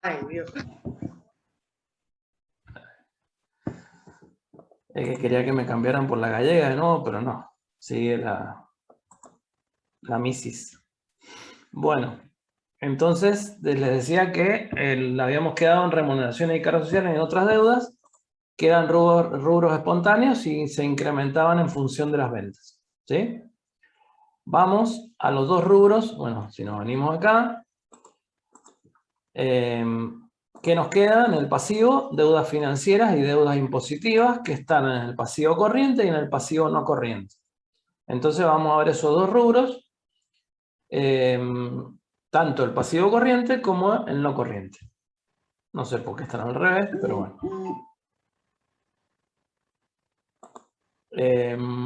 Ay, Dios. Es que quería que me cambiaran por la gallega de nuevo, pero no. Sigue la Misis. Bueno, entonces les decía que habíamos quedado en remuneraciones y cargas sociales y en otras deudas, que eran rubros espontáneos y se incrementaban en función de las ventas. ¿Sí? Vamos a los dos rubros. Bueno, si nos venimos acá, ¿qué nos queda en el pasivo? Deudas financieras y deudas impositivas que están en el pasivo corriente y en el pasivo no corriente. Entonces vamos a ver esos dos rubros, tanto el pasivo corriente como el no corriente. No sé por qué están al revés, pero bueno.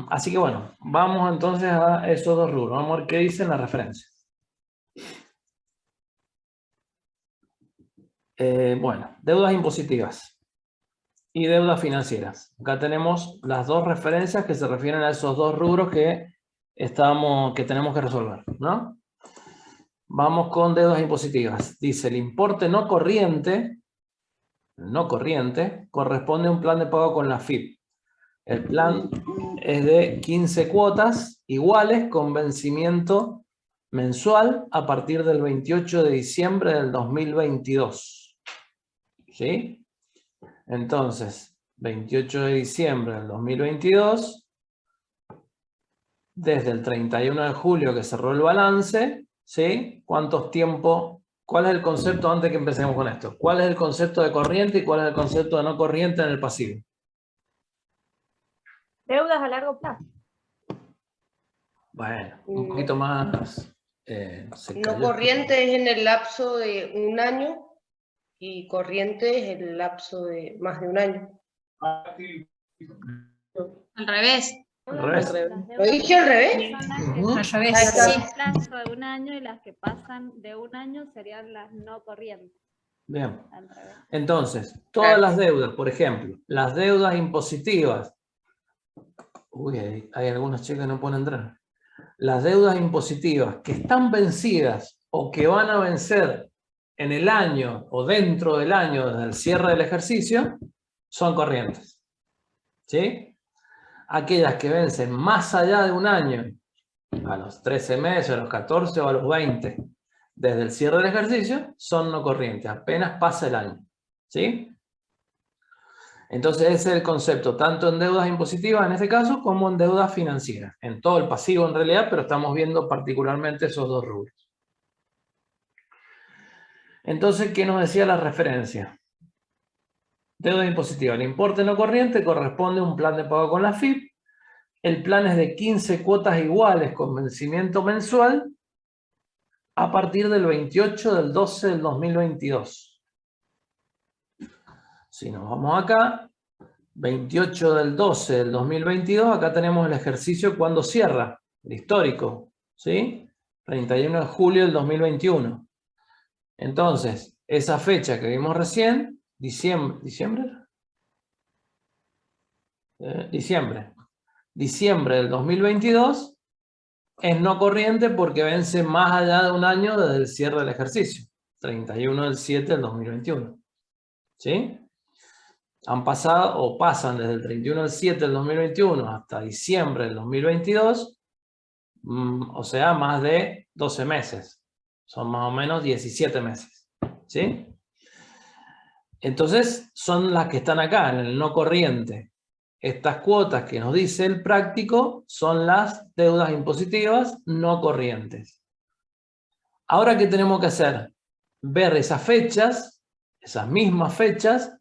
Así que bueno, vamos entonces a esos dos rubros. Vamos a ver qué dice en la referencia. Bueno, deudas impositivas y deudas financieras. Acá tenemos las dos referencias que se refieren a esos dos rubros que tenemos que resolver, ¿no? Vamos con deudas impositivas. Dice, el importe no corriente corresponde a un plan de pago con la FIP. El plan es de 15 cuotas iguales con vencimiento mensual a partir del 28 de diciembre del 2022. ¿Sí? Entonces, 28 de diciembre del 2022, desde el 31 de julio que cerró el balance, ¿sí? ¿Cuál es el concepto antes que empecemos con esto? ¿Cuál es el concepto de corriente y cuál es el concepto de no corriente en el pasivo? Deudas a largo plazo. Bueno, un poquito más... No corriente es en el lapso de un año y corriente es el lapso de más de un año. Al revés. Al revés. ¿Lo dije al revés? Al revés. Ahí está. Sí. Plazo de un año y las que pasan de un año serían las no corrientes. Bien. Al revés. Entonces, todas las deudas, por ejemplo, las deudas impositivas. Uy, hay algunos chicos que no pueden entrar. Las deudas impositivas que están vencidas o que van a vencer en el año o dentro del año desde el cierre del ejercicio son corrientes. ¿Sí? Aquellas que vencen más allá de un año, a los 13 meses, a los 14 o a los 20, desde el cierre del ejercicio, son no corrientes, apenas pasa el año. ¿Sí? Entonces ese es el concepto, tanto en deudas impositivas en este caso, como en deudas financieras. En todo el pasivo en realidad, pero estamos viendo particularmente esos dos rubros. Entonces, ¿qué nos decía la referencia? Deuda impositiva. El importe no corriente corresponde a un plan de pago con la FIP. El plan es de 15 cuotas iguales con vencimiento mensual a partir del 28 del 12 del 2022. Si nos vamos acá, 28 del 12 del 2022, acá tenemos el ejercicio cuando cierra, el histórico, ¿sí? 31 de julio del 2021. Entonces, esa fecha que vimos recién, diciembre del 2022, es no corriente porque vence más allá de un año desde el cierre del ejercicio, 31 del 7 del 2021. ¿Sí? Han pasado o pasan desde el 31 del 7 del 2021 hasta diciembre del 2022, o sea, más de 12 meses. Son más o menos 17 meses. ¿Sí? Entonces, son las que están acá, en el no corriente. Estas cuotas que nos dice el práctico son las deudas impositivas no corrientes. Ahora, ¿qué tenemos que hacer? Ver esas fechas, esas mismas fechas,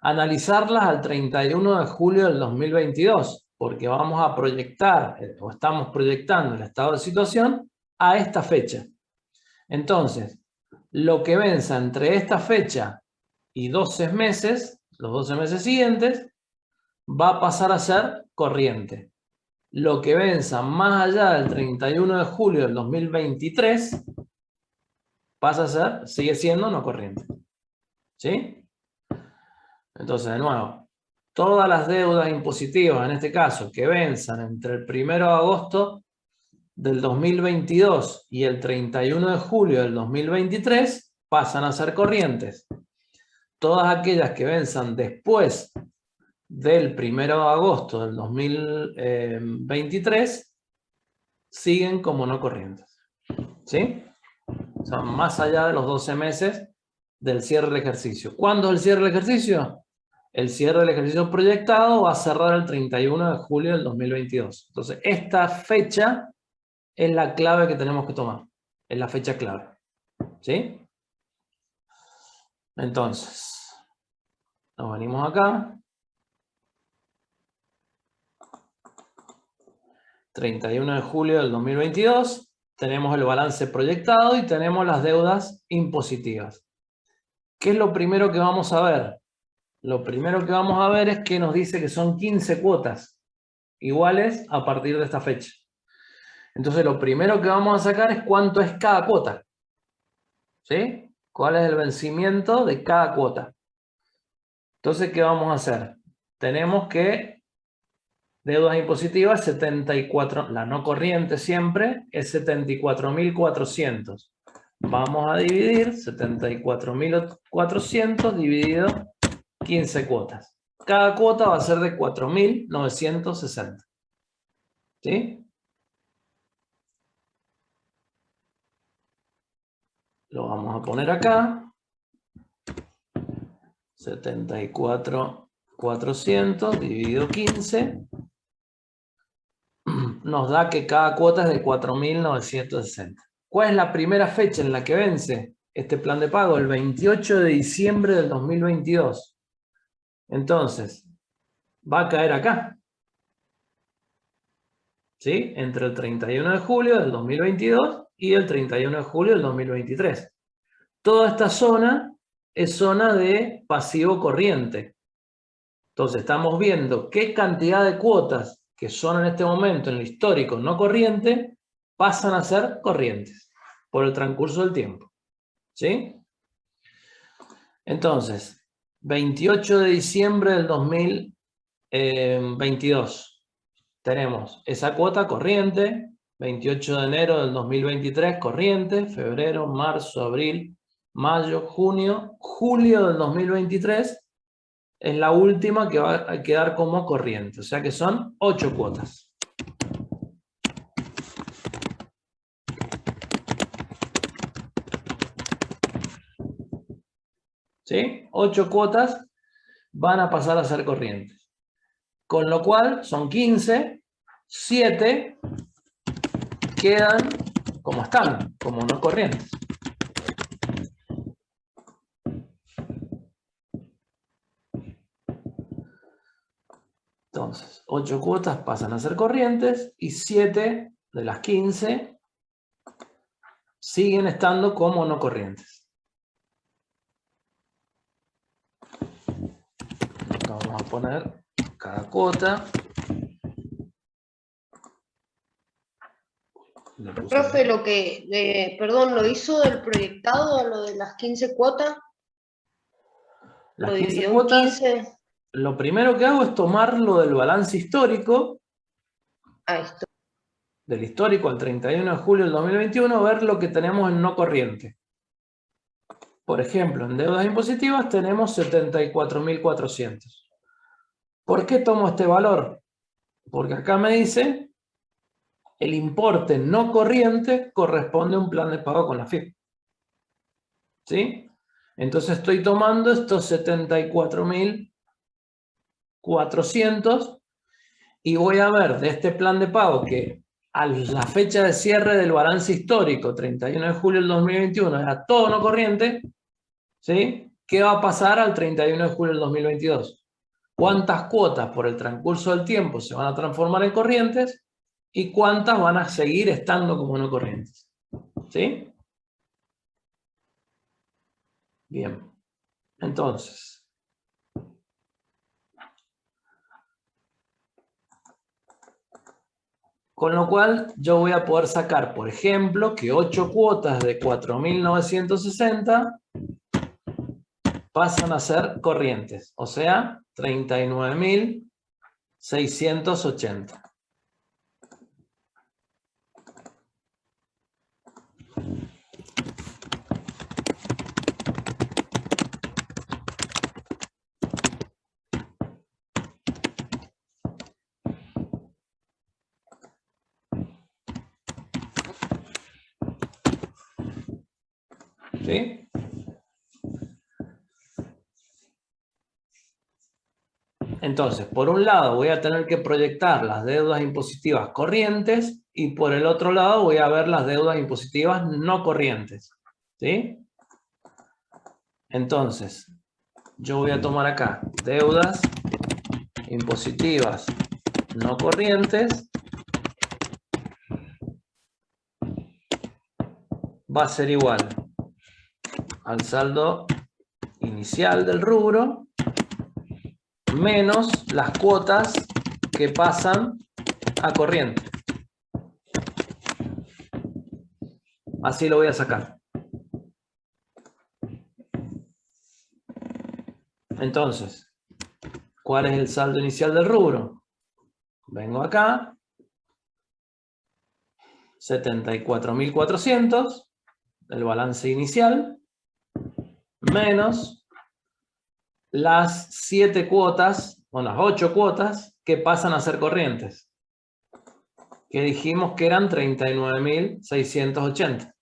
analizarlas al 31 de julio del 2022, porque vamos a proyectar, o estamos proyectando el estado de situación a esta fecha. Entonces, lo que venza entre esta fecha y 12 meses, los 12 meses siguientes, va a pasar a ser corriente. Lo que venza más allá del 31 de julio del 2023 pasa a ser, sigue siendo no corriente. ¿Sí? Entonces, de nuevo, todas las deudas impositivas, en este caso, que venzan entre el 1 de agosto del 2022 y el 31 de julio del 2023, pasan a ser corrientes. Todas aquellas que venzan después del 1 de agosto del 2023 siguen como no corrientes. ¿Sí? O sea, más allá de los 12 meses del cierre del ejercicio. ¿Cuándo es el cierre del ejercicio? El cierre del ejercicio proyectado va a cerrar el 31 de julio del 2022. Entonces, esta fecha es la clave que tenemos que tomar. Es la fecha clave. ¿Sí? Entonces, nos venimos acá. 31 de julio del 2022. Tenemos el balance proyectado y tenemos las deudas impositivas. ¿Qué es lo primero que vamos a ver? Lo primero que vamos a ver es que nos dice que son 15 cuotas iguales a partir de esta fecha. Entonces lo primero que vamos a sacar es cuánto es cada cuota. ¿Sí? ¿Cuál es el vencimiento de cada cuota? Entonces, ¿qué vamos a hacer? Tenemos que deudas impositivas, 74, la no corriente siempre es 74.400. Vamos a dividir 74.400 dividido 15 cuotas. Cada cuota va a ser de 4.960. ¿Sí? Lo vamos a poner acá. 74.400 dividido 15. Nos da que cada cuota es de 4.960. ¿Cuál es la primera fecha en la que vence este plan de pago? El 28 de diciembre del 2022. Entonces, va a caer acá. ¿Sí? Entre el 31 de julio del 2022 y el 31 de julio del 2023. Toda esta zona es zona de pasivo corriente. Entonces, estamos viendo qué cantidad de cuotas que son en este momento en el histórico no corriente pasan a ser corrientes por el transcurso del tiempo. ¿Sí? Entonces, 28 de diciembre del 2022 tenemos esa cuota corriente, 28 de enero del 2023 corriente, febrero, marzo, abril, mayo, junio, julio del 2023 es la última que va a quedar como corriente, o sea que son 8 cuotas. ¿Sí? 8 cuotas van a pasar a ser corrientes. Con lo cual son 15, 7 quedan como están, como no corrientes. Entonces, 8 cuotas pasan a ser corrientes y 7 de las 15 siguen estando como no corrientes. Acá vamos a poner cada cuota. Profe, perdón, ¿lo hizo del proyectado a lo de las 15 cuotas? Las ¿Lo 15 dividió en cuotas, 15? lo primero que hago es tomar lo del balance histórico, Ahí está. del histórico al 31 de julio del 2021, ver lo que tenemos en no corriente. Por ejemplo, en deudas impositivas tenemos 74.400. ¿Por qué tomo este valor? Porque acá me dice el importe no corriente corresponde a un plan de pago con la FIP. ¿Sí? Entonces estoy tomando estos 74.400 y voy a ver de este plan de pago que a la fecha de cierre del balance histórico, 31 de julio del 2021, era todo no corriente, ¿sí? ¿Qué va a pasar al 31 de julio del 2022? ¿Cuántas cuotas por el transcurso del tiempo se van a transformar en corrientes y cuántas van a seguir estando como no corrientes? ¿Sí? Bien. Entonces, con lo cual yo voy a poder sacar, por ejemplo, que 8 cuotas de 4.960 pasan a ser corrientes, o sea, 39.680. ¿Sí? Entonces, por un lado voy a tener que proyectar las deudas impositivas corrientes y por el otro lado voy a ver las deudas impositivas no corrientes. ¿Sí? Entonces, yo voy a tomar acá deudas impositivas no corrientes. Va a ser igual al saldo inicial del rubro menos las cuotas que pasan a corriente. Así lo voy a sacar. Entonces, ¿cuál es el saldo inicial del rubro? Vengo acá, 74.400, el balance inicial, menos las 7 cuotas, o las 8 cuotas que pasan a ser corrientes, que dijimos que eran 39.680.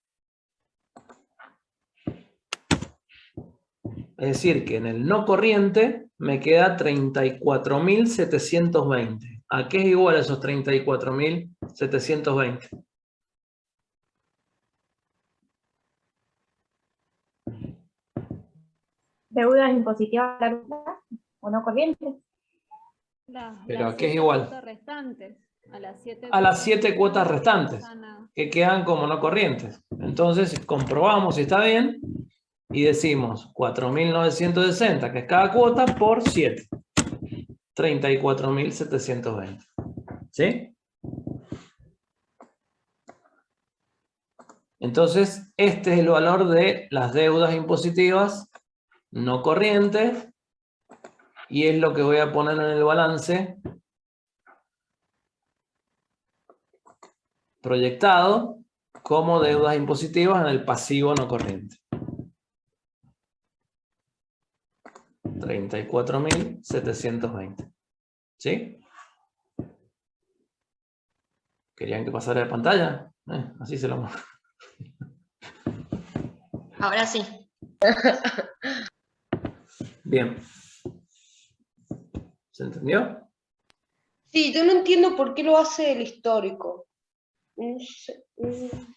Es decir, que en el no corriente me queda 34.720. ¿A qué es igual esos 34.720? Deudas impositivas o no corrientes. ¿Pero a qué es igual? Restantes, a las 7 cuotas restantes, que quedan como no corrientes. Entonces, comprobamos si está bien y decimos 4.960, que es cada cuota, por 7. 34.720. ¿Sí? Entonces, este es el valor de las deudas impositivas no corrientes y es lo que voy a poner en el balance proyectado como deudas impositivas en el pasivo no corriente. 34.720. ¿Sí? ¿Querían que pasara de pantalla? Así se lo muestro. Ahora sí. Bien. ¿Se entendió? Sí, yo no entiendo por qué lo hace el histórico. No sé,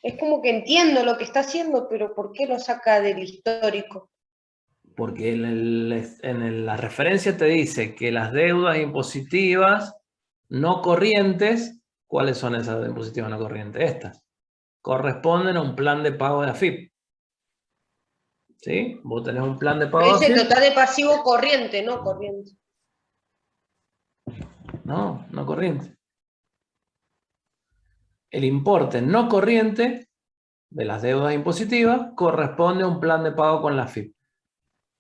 es como que entiendo lo que está haciendo, pero ¿por qué lo saca del histórico? Porque en la referencia te dice que las deudas impositivas no corrientes, ¿cuáles son esas deudas impositivas no corrientes? Estas. Corresponden a un plan de pago de AFIP. ¿Sí? Vos tenés un plan de pago de Pero dice AFIP. total de pasivo corriente, no corriente. No, no corriente. El importe no corriente de las deudas impositivas corresponde a un plan de pago con la AFIP.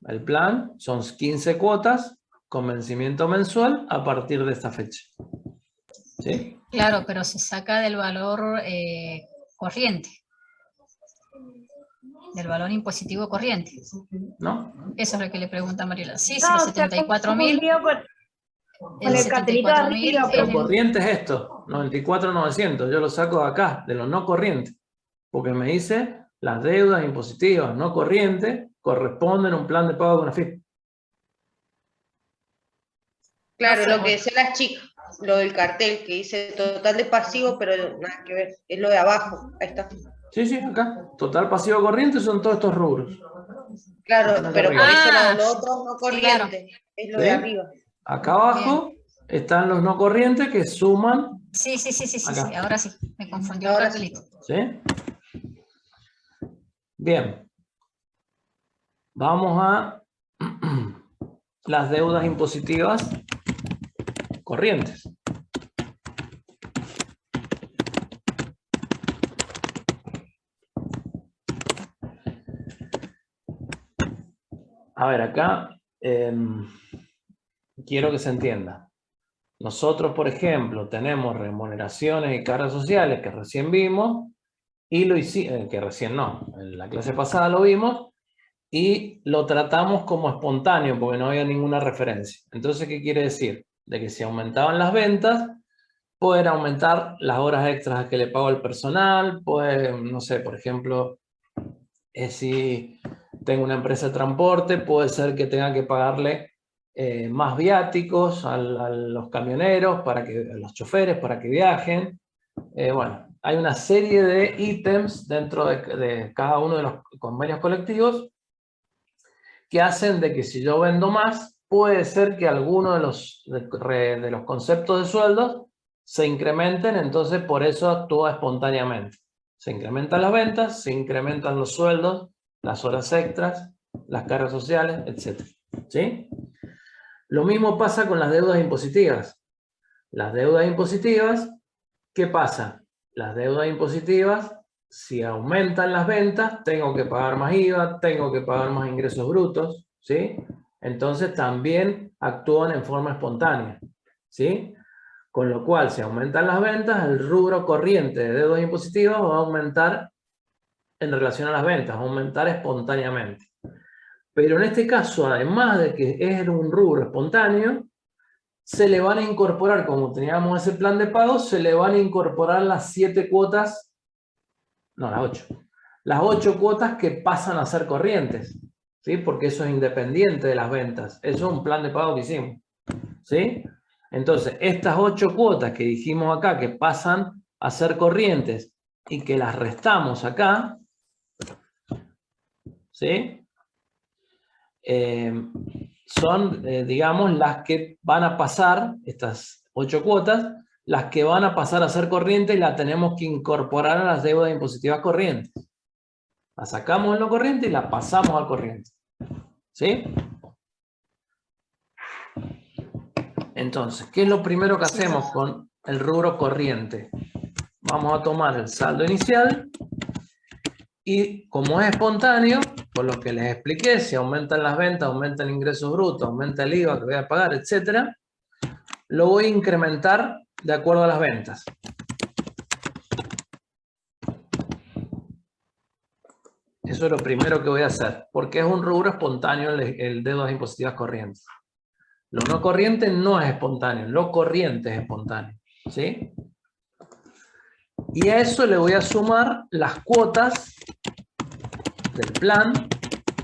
El plan son 15 cuotas con vencimiento mensual a partir de esta fecha. ¿Sí? Claro, pero se saca del valor corriente. Del valor impositivo corriente. ¿No? Eso es lo que le pregunta Mariela. Sí, sí, No, los o sea, 74.000. con el cartelito de arriba. Lo corriente es esto, 94.900. Yo lo saco de acá, de lo no corriente. Porque me dice las deudas impositivas no corrientes corresponden a un plan de pago con AFIP. Claro, lo que decía la chica, lo del cartel, que dice total de pasivo, pero nada que ver, es lo de abajo, ahí está. Sí, sí, acá. Total pasivo corriente son todos estos rubros. Claro, pero por eso lo otro no corriente, claro. es lo ¿Sí? de arriba. Acá abajo están los no corrientes que suman. Sí, acá. sí, ahora sí, me confundió Ahora el cartelito. ¿Sí? Bien. Vamos a las deudas impositivas corrientes. A ver, acá quiero que se entienda. Nosotros, por ejemplo, tenemos remuneraciones y cargas sociales que recién vimos, y lo hicimos, que recién no, en la clase pasada lo vimos, y lo tratamos como espontáneo porque no había ninguna referencia. Entonces, ¿qué quiere decir? De que si aumentaban las ventas, pueden aumentar las horas extras que le pago al personal, pues, no sé, por ejemplo, Si tengo una empresa de transporte, puede ser que tenga que pagarle más viáticos a los camioneros, a los choferes, para que viajen. Bueno, hay una serie de ítems dentro de cada uno de los convenios colectivos que hacen de que si yo vendo más, puede ser que alguno de los conceptos de sueldos se incrementen, entonces por eso actúa espontáneamente. Se incrementan las ventas, se incrementan los sueldos, las horas extras, las cargas sociales, etc. ¿Sí? Lo mismo pasa con las deudas impositivas. Las deudas impositivas, ¿qué pasa? Las deudas impositivas, si aumentan las ventas, tengo que pagar más IVA, tengo que pagar más ingresos brutos, ¿sí? Entonces también actúan en forma espontánea, ¿sí? Con lo cual, si aumentan las ventas, el rubro corriente de deudas impositivas va a aumentar en relación a las ventas, va a aumentar espontáneamente. Pero en este caso, además de que es un rubro espontáneo, se le van a incorporar, como teníamos ese plan de pago, se le van a incorporar las 7 cuotas, no, las 8. Las 8 cuotas que pasan a ser corrientes, ¿sí? Porque eso es independiente de las ventas. Eso es un plan de pago que hicimos, ¿sí? Entonces, estas 8 cuotas que dijimos acá, que pasan a ser corrientes y que las restamos acá, ¿sí? Son, digamos, las que van a pasar, estas 8 cuotas, las que van a pasar a ser corrientes y las tenemos que incorporar a las deudas impositivas corrientes. La sacamos en lo corriente y la pasamos al corriente. ¿Sí? Entonces, ¿qué es lo primero que hacemos con el rubro corriente? Vamos a tomar el saldo inicial y, como es espontáneo, por lo que les expliqué, si aumentan las ventas, aumentan el ingreso bruto, aumenta el IVA que voy a pagar, etc., lo voy a incrementar de acuerdo a las ventas. Eso es lo primero que voy a hacer, porque es un rubro espontáneo el deudas impositivas corrientes. Lo no corriente no es espontáneo, lo corriente es espontáneo, ¿sí? Y a eso le voy a sumar las cuotas del plan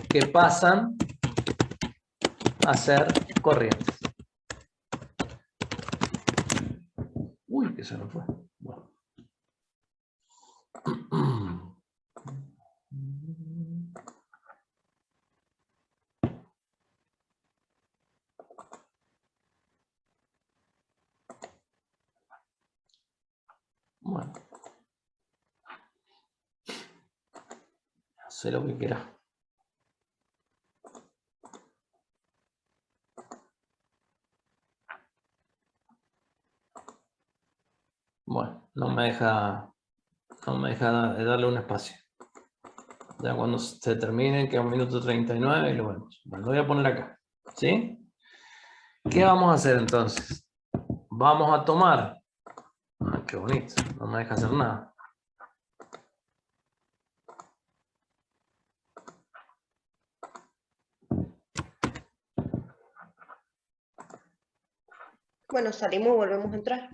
que pasan a ser corrientes. Uy, que se me fue. Bueno. Bueno. Sé lo que quieras. Bueno, no me deja darle un espacio. Ya cuando se termine, queda 1 minuto 39 y lo vemos. Bueno, lo voy a poner acá. ¿Sí? ¿Qué vamos a hacer entonces? Vamos a tomar... Ah, qué bonito, no me deja hacer nada. Bueno, salimos y volvemos a entrar.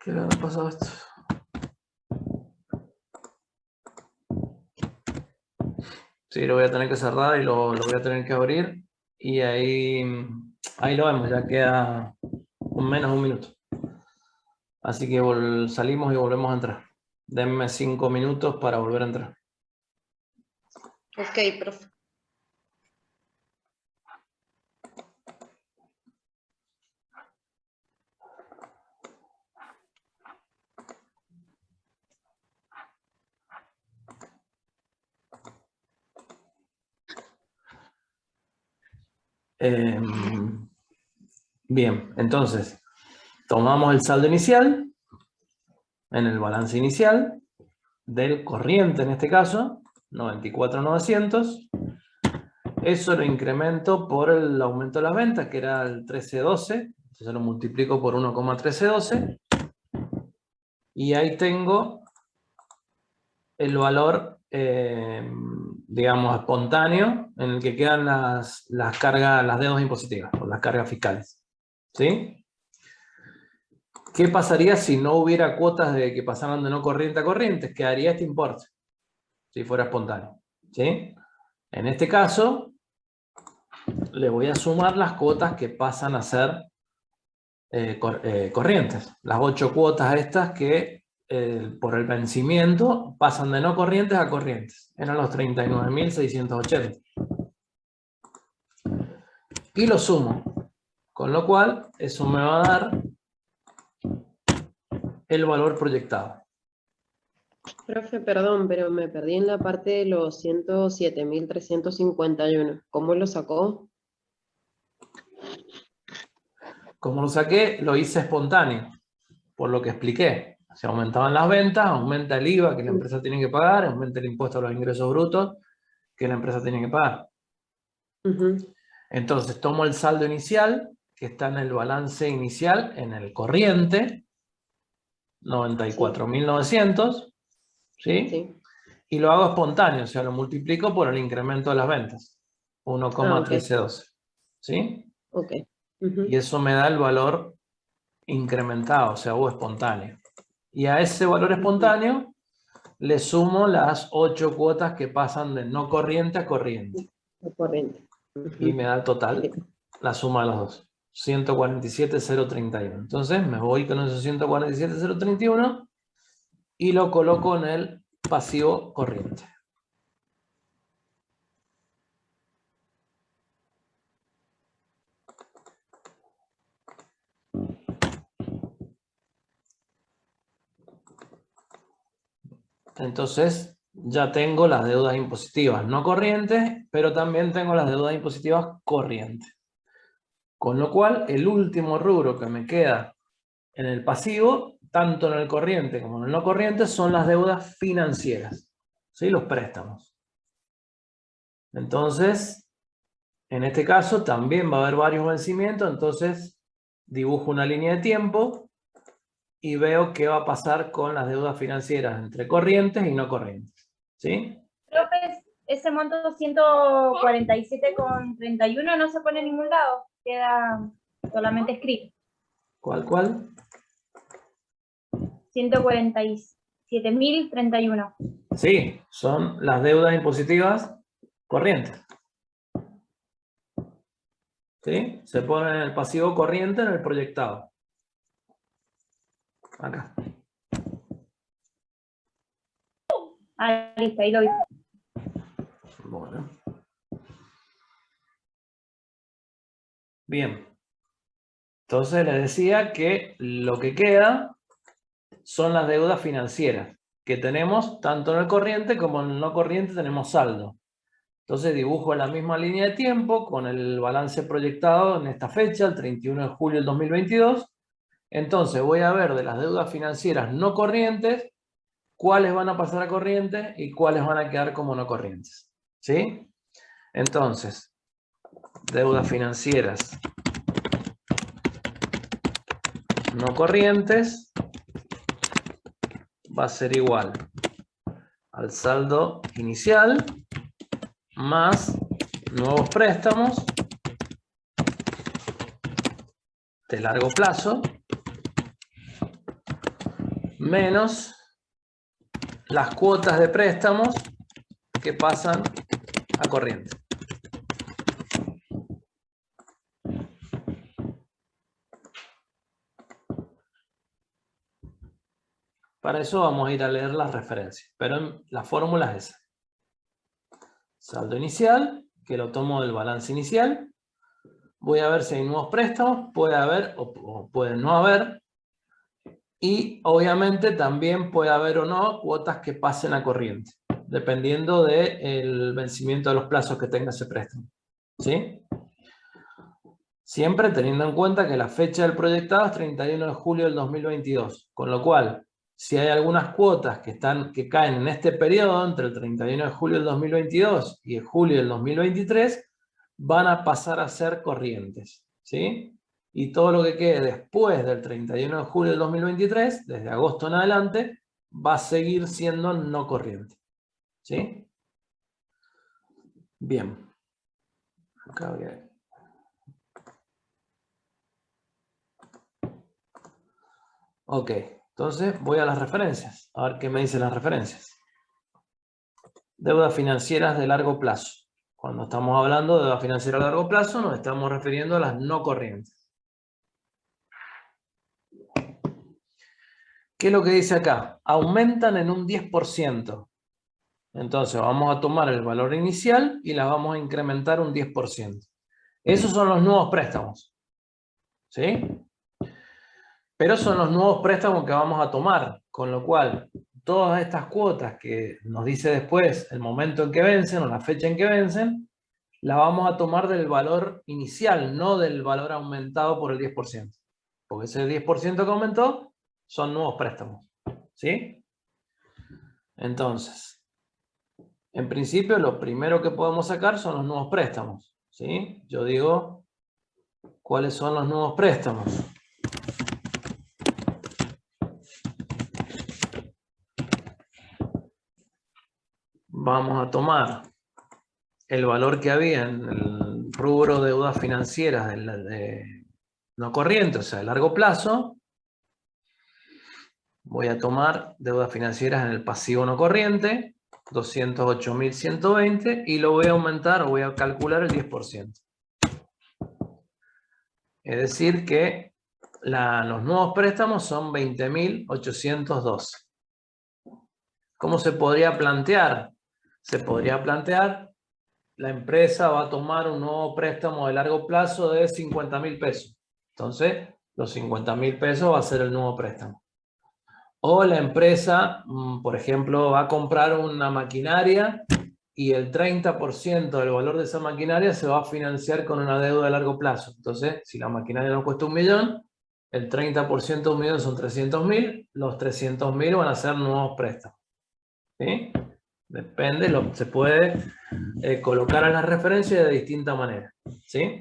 ¿Qué le habrá pasado a esto? Sí, lo voy a tener que cerrar y lo voy a tener que abrir. Y ahí lo vemos, ya queda menos de 1 minuto. Así que salimos y volvemos a entrar. Denme 5 minutos para volver a entrar. Ok, profe. Bien, entonces, tomamos el saldo inicial en el balance inicial del corriente, en este caso, 94.900. Eso lo incremento por el aumento de las ventas, que era el 1312. Entonces lo multiplico por 1,1312. Y ahí tengo el valor, digamos, espontáneo, en el que quedan las cargas, las deudas impositivas, o las cargas fiscales. ¿Sí? ¿Qué pasaría si no hubiera cuotas de que pasaran de no corriente a corriente? Quedaría este importe, si fuera espontáneo. ¿Sí? En este caso, le voy a sumar las cuotas que pasan a ser corrientes. Las 8 cuotas estas que por el vencimiento pasan de no corrientes a corrientes. Eran los 39.680. Y lo sumo. Con lo cual, eso me va a dar el valor proyectado. Profe, perdón, pero me perdí en la parte de los 107.351. ¿Cómo lo sacó? Como lo saqué, lo hice espontáneo, por lo que expliqué. Se aumentaban las ventas, aumenta el IVA que la empresa tiene que pagar, aumenta el impuesto a los ingresos brutos que la empresa tiene que pagar. Entonces tomo el saldo inicial, que está en el balance inicial, en el corriente, 94.900, ¿sí? Sí. Y lo hago espontáneo, o sea, lo multiplico por el incremento de las ventas, 1,1312, ¿sí? Ok. Y eso me da el valor incrementado, o sea, o espontáneo. Y a ese valor espontáneo le sumo las 8 cuotas que pasan de no corriente a corriente. Corriente. Y me da el total, la suma de los dos. 147.031. Entonces me voy con esos 147.031 y lo coloco en el pasivo corriente. Entonces ya tengo las deudas impositivas no corrientes, pero también tengo las deudas impositivas corrientes. Con lo cual, el último rubro que me queda en el pasivo, tanto en el corriente como en el no corriente, son las deudas financieras, ¿sí? Los préstamos. Entonces, en este caso también va a haber varios vencimientos, entonces dibujo una línea de tiempo y veo qué va a pasar con las deudas financieras entre corrientes y no corrientes, ¿sí? Profe, ese monto 147,31 no se pone en ningún lado, queda solamente escrito. ¿Cuál? 147.031. Sí, son las deudas impositivas corrientes. ¿Sí? Se pone en el pasivo corriente en el proyectado. Acá. Ah, listo, ahí lo vi. Bueno. Bien. Entonces les decía que lo que queda son las deudas financieras que tenemos tanto en el corriente como en el no corriente tenemos saldo. Entonces dibujo la misma línea de tiempo con el balance proyectado en esta fecha, el 31 de julio del 2022. Entonces voy a ver de las deudas financieras no corrientes cuáles van a pasar a corriente y cuáles van a quedar como no corrientes. ¿Sí? Entonces, deudas financieras no corrientes va a ser igual al saldo inicial más nuevos préstamos de largo plazo menos las cuotas de préstamos que pasan a corriente. Para eso vamos a ir a leer las referencias, pero la fórmula es esa. Saldo inicial, que lo tomo del balance inicial. Voy a ver si hay nuevos préstamos, puede haber o puede no haber. Y obviamente también puede haber o no cuotas que pasen a corriente, dependiendo del vencimiento de los plazos que tenga ese préstamo. ¿Sí? Siempre teniendo en cuenta que la fecha del proyectado es 31 de julio del 2022, con lo cual, si hay algunas cuotas que caen en este periodo, entre el 31 de julio del 2022 y el julio del 2023, van a pasar a ser corrientes, ¿sí? Y todo lo que quede después del 31 de julio del 2023, desde agosto en adelante, va a seguir siendo no corriente, ¿sí? Bien. Acá voy Ok, entonces voy a las referencias. A ver qué me dicen las referencias. Deudas financieras de largo plazo. Cuando estamos hablando de deudas financieras a largo plazo, nos estamos refiriendo a las no corrientes. ¿Qué es lo que dice acá? Aumentan en un 10%. Entonces vamos a tomar el valor inicial y las vamos a incrementar un 10%. Esos son los nuevos préstamos. ¿Sí? Pero son los nuevos préstamos que vamos a tomar. Con lo cual, todas estas cuotas que nos dice después el momento en que vencen o la fecha en que vencen, la vamos a tomar del valor inicial, no del valor aumentado por el 10%. Porque ese 10% que aumentó son nuevos préstamos. ¿Sí? Entonces, en principio lo primero que podemos sacar son los nuevos préstamos. ¿Sí? Yo digo, ¿cuáles son los nuevos préstamos? Vamos a tomar el valor que había en el rubro de deudas financieras de no corriente, o sea, de largo plazo. Voy a tomar deudas financieras en el pasivo no corriente, 208.120, y lo voy a aumentar o voy a calcular el 10%. Es decir que los nuevos préstamos son 20.812. ¿Cómo se podría plantear? Se podría plantear, la empresa va a tomar un nuevo préstamo de largo plazo de 50.000 pesos. Entonces, los 50.000 pesos va a ser el nuevo préstamo. O la empresa, por ejemplo, va a comprar una maquinaria y el 30% del valor de esa maquinaria se va a financiar con una deuda de largo plazo. Entonces, si la maquinaria nos cuesta 1.000.000, el 30% de 1.000.000 son 300.000, los 300.000 van a ser nuevos préstamos. ¿Sí? Depende, se puede colocar en las referencias de distinta manera. ¿Sí?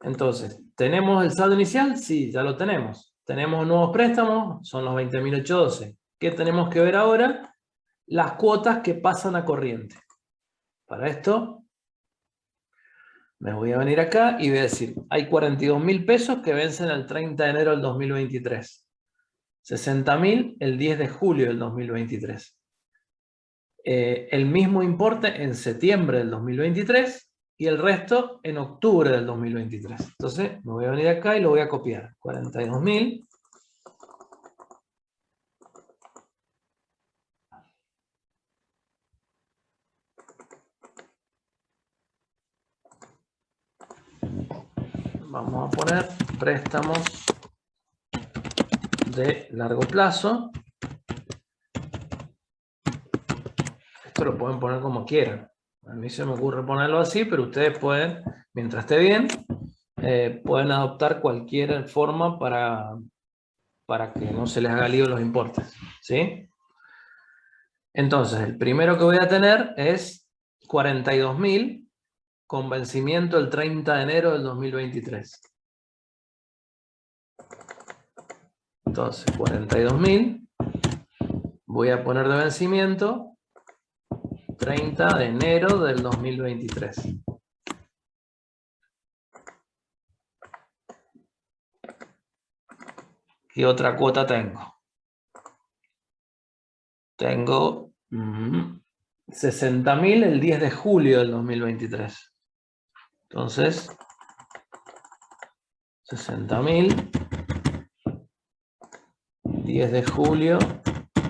Entonces, ¿tenemos el saldo inicial? Sí, ya lo tenemos. Tenemos nuevos préstamos, son los 20.812. ¿Qué tenemos que ver ahora? Las cuotas que pasan a corriente. Para esto, me voy a venir acá y voy a decir, hay 42.000 pesos que vencen el 30 de enero del 2023. 60.000 el 10 de julio del 2023. El mismo importe en septiembre del 2023 y el resto en octubre del 2023. Entonces me voy a venir acá y lo voy a copiar. 42.000. Vamos a poner préstamos de largo plazo. Esto lo pueden poner como quieran. A mí se me ocurre ponerlo así, pero ustedes pueden, mientras esté bien, pueden adoptar cualquier forma para que no se les haga lío los importes. ¿Sí? Entonces, el primero que voy a tener es 42.000 con vencimiento el 30 de enero del 2023. Entonces, 42.000 voy a poner de vencimiento 30 de enero del 2023. ¿Qué otra cuota tengo? Tengo 60.000 el 10 de julio del 2023. Entonces, 60.000, 10 de julio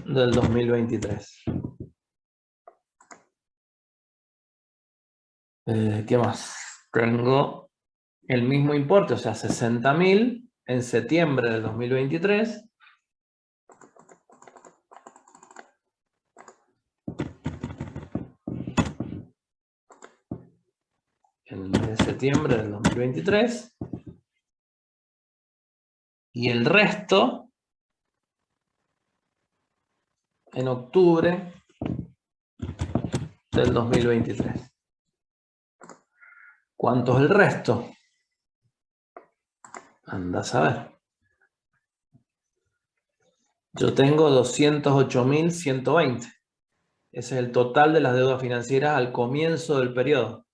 del 2023. ¿Qué más? Tengo el mismo importe, o sea, 60.000 en septiembre del 2023. En el mes de septiembre del 2023. Y el resto en octubre del 2023. ¿Cuánto es el resto? Anda a saber. Yo tengo 208.120. Ese es el total de las deudas financieras al comienzo del periodo.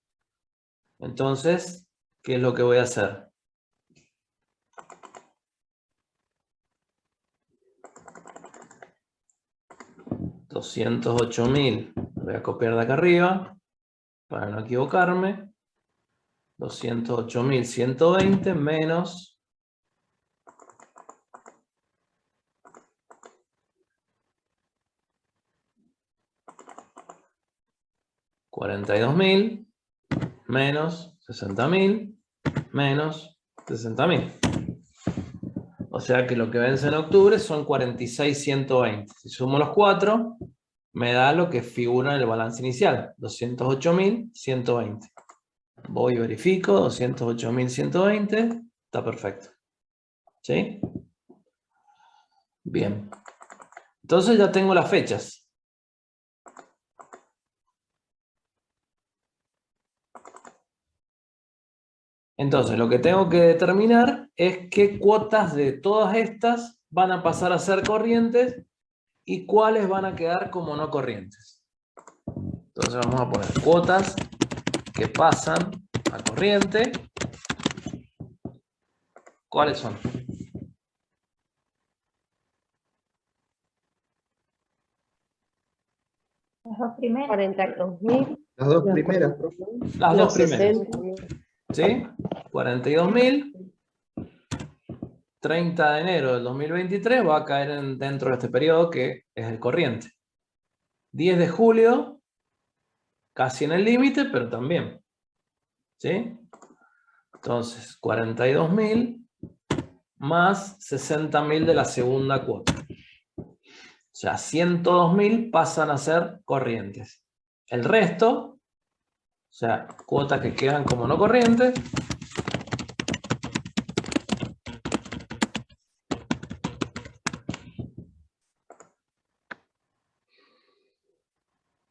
Entonces, ¿qué es lo que voy a hacer? 208.000, voy a copiar de acá arriba, para no equivocarme. 208.120 menos 42.000 menos 60.000 menos 60.000. O sea que lo que vence en octubre son 46.120. Si sumo los 4, me da lo que figura en el balance inicial, 208.120. Voy y verifico, 208.120, está perfecto. ¿Sí? Bien. Entonces ya tengo las fechas. Entonces lo que tengo que determinar es qué cuotas de todas estas van a pasar a ser corrientes y cuáles van a quedar como no corrientes. Entonces vamos a poner cuotas que pasan a corriente. ¿Cuáles son? Las dos primeras. 42.000. Las dos Las primeras. Las dos primeras. 60. ¿Sí? 42.000. 30 de enero del 2023 va a caer dentro de este periodo que es el corriente. 10 de julio, casi en el límite, pero también. ¿Sí? Entonces, 42.000 más 60.000 de la segunda cuota. O sea, 102.000 pasan a ser corrientes. El resto, o sea, cuotas que quedan como no corrientes,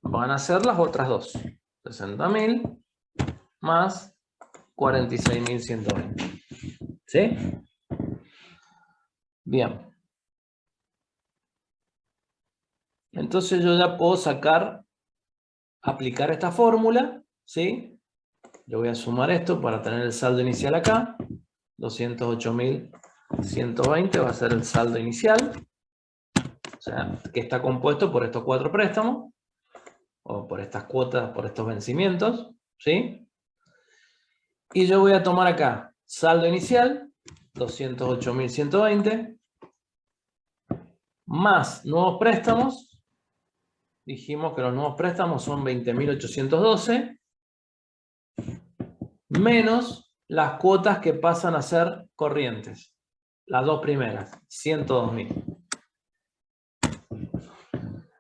van a ser las otras dos. 60.000 más 46.120. ¿Sí? Bien. Entonces yo ya puedo aplicar esta fórmula, ¿sí? Yo voy a sumar esto para tener el saldo inicial acá. 208.120 va a ser el saldo inicial. O sea, que está compuesto por estos 4 préstamos, o por estas cuotas, por estos vencimientos, ¿sí? Y yo voy a tomar acá saldo inicial, 208.120, más nuevos préstamos. Dijimos que los nuevos préstamos son 20.812, menos las cuotas que pasan a ser corrientes. Las dos primeras, 102.000.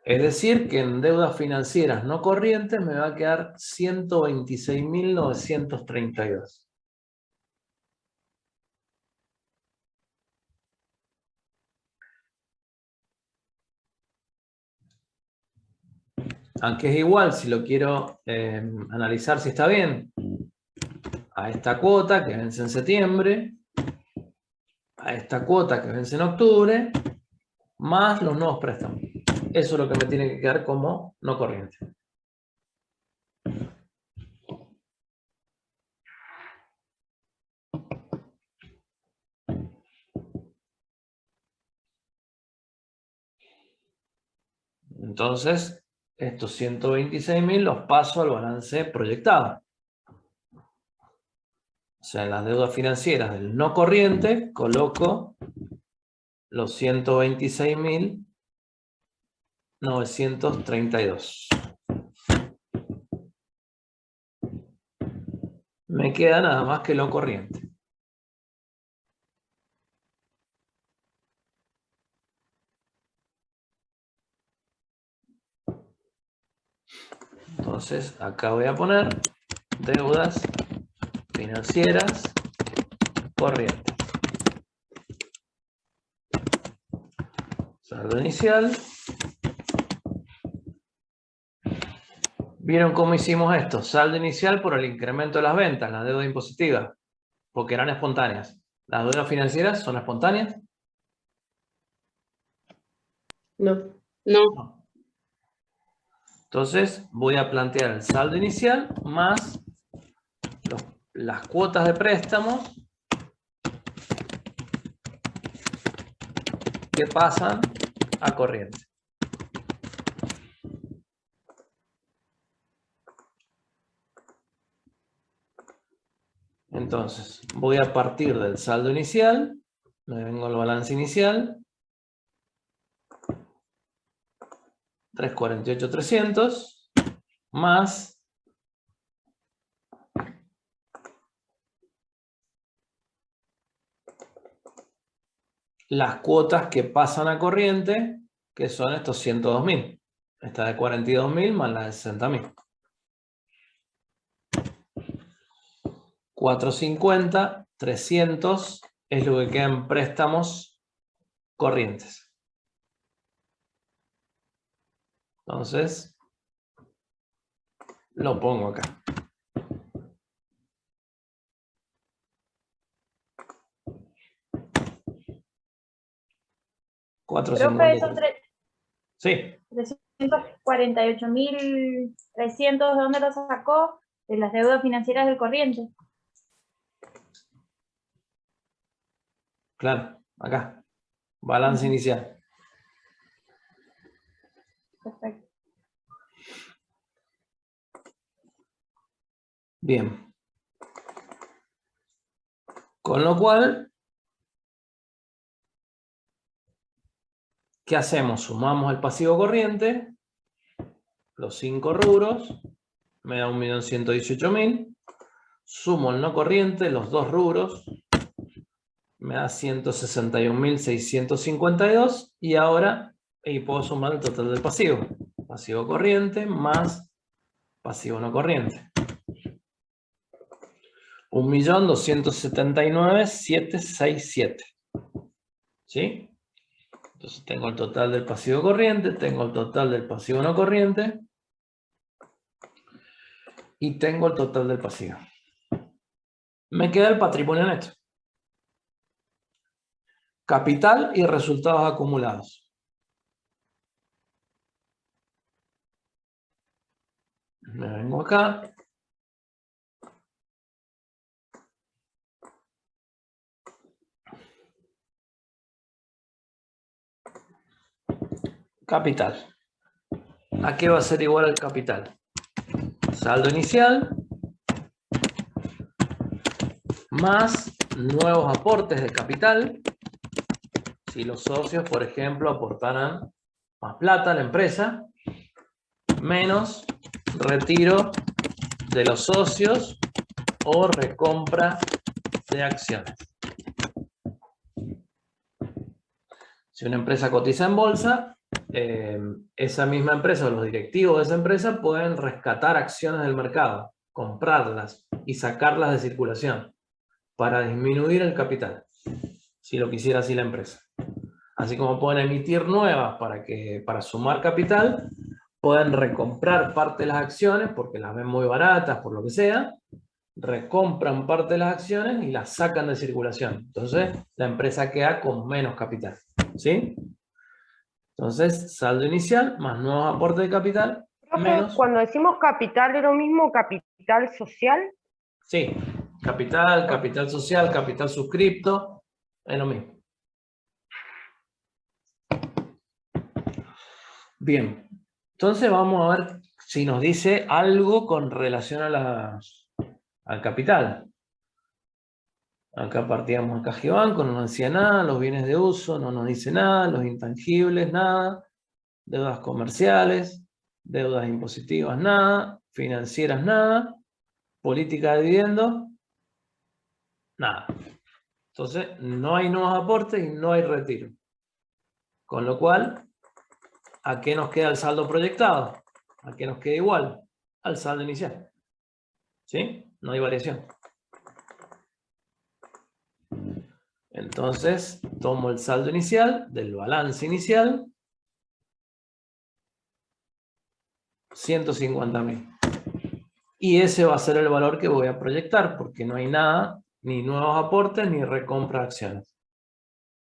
Es decir, que en deudas financieras no corrientes me va a quedar 126.932. Aunque es igual, si lo quiero analizar si está bien, a esta cuota que vence en septiembre, a esta cuota que vence en octubre, más los nuevos préstamos. Eso es lo que me tiene que quedar como no corriente. Entonces, estos 126.000 los paso al balance proyectado. O sea, en las deudas financieras del no corriente, coloco los 126.932. Me queda nada más que lo corriente. Entonces, acá voy a poner deudas financieras corrientes. Saldo inicial. ¿Vieron cómo hicimos esto? Saldo inicial por el incremento de las ventas, la deuda impositiva, porque eran espontáneas. ¿Las deudas financieras son espontáneas? No. No. Entonces voy a plantear el saldo inicial más las cuotas de préstamos que pasan a corriente. Entonces, voy a partir del saldo inicial, me vengo al balance inicial, 348.300, más las cuotas que pasan a corriente, que son estos 102.000. Esta de 42.000 más la de 60.000. 450, 300 es lo que queda en préstamos corrientes. Entonces, lo pongo acá. Profe, esos Sí. 348.300, ¿de dónde lo sacó? De las deudas financieras del corriente. Claro, acá. Balance inicial. Perfecto. Bien. Con lo cual, ¿qué hacemos? Sumamos el pasivo corriente, los 5 rubros, me da 1.118.000. Sumo el no corriente, los 2 rubros, me da 161.652. Y ahora puedo sumar el total del pasivo. Pasivo corriente más pasivo no corriente. 1.279.767. ¿Sí? Entonces tengo el total del pasivo corriente, tengo el total del pasivo no corriente y tengo el total del pasivo. Me queda el patrimonio neto. Capital y resultados acumulados. Me vengo acá. Capital. ¿A qué va a ser igual el capital? Saldo inicial más nuevos aportes de capital. Si los socios, por ejemplo, aportaran más plata a la empresa, menos retiro de los socios o recompra de acciones. Si una empresa cotiza en bolsa, esa misma empresa o los directivos de esa empresa pueden rescatar acciones del mercado, comprarlas y sacarlas de circulación para disminuir el capital, si lo quisiera así la empresa. Así como pueden emitir nuevas para sumar capital, pueden recomprar parte de las acciones porque las ven muy baratas, por lo que sea, recompran parte de las acciones y las sacan de circulación. Entonces, la empresa queda con menos capital. ¿Sí? Entonces, saldo inicial más nuevos aportes de capital, Profe, menos... cuando decimos capital, ¿es lo mismo capital social? Sí, capital social, capital suscripto, es lo mismo. Bien, entonces vamos a ver si nos dice algo con relación a al capital. Acá partíamos el cajibanco, no nos decía nada, los bienes de uso no nos dice nada, los intangibles nada, deudas comerciales, deudas impositivas nada, financieras nada, política de dividendos, nada. Entonces no hay nuevos aportes y no hay retiro. Con lo cual, ¿a qué nos queda el saldo proyectado? ¿A qué nos queda igual? Al saldo inicial. ¿Sí? No hay variación. Entonces, tomo el saldo inicial del balance inicial, 150.000. Y ese va a ser el valor que voy a proyectar, porque no hay nada, ni nuevos aportes, ni recompra de acciones.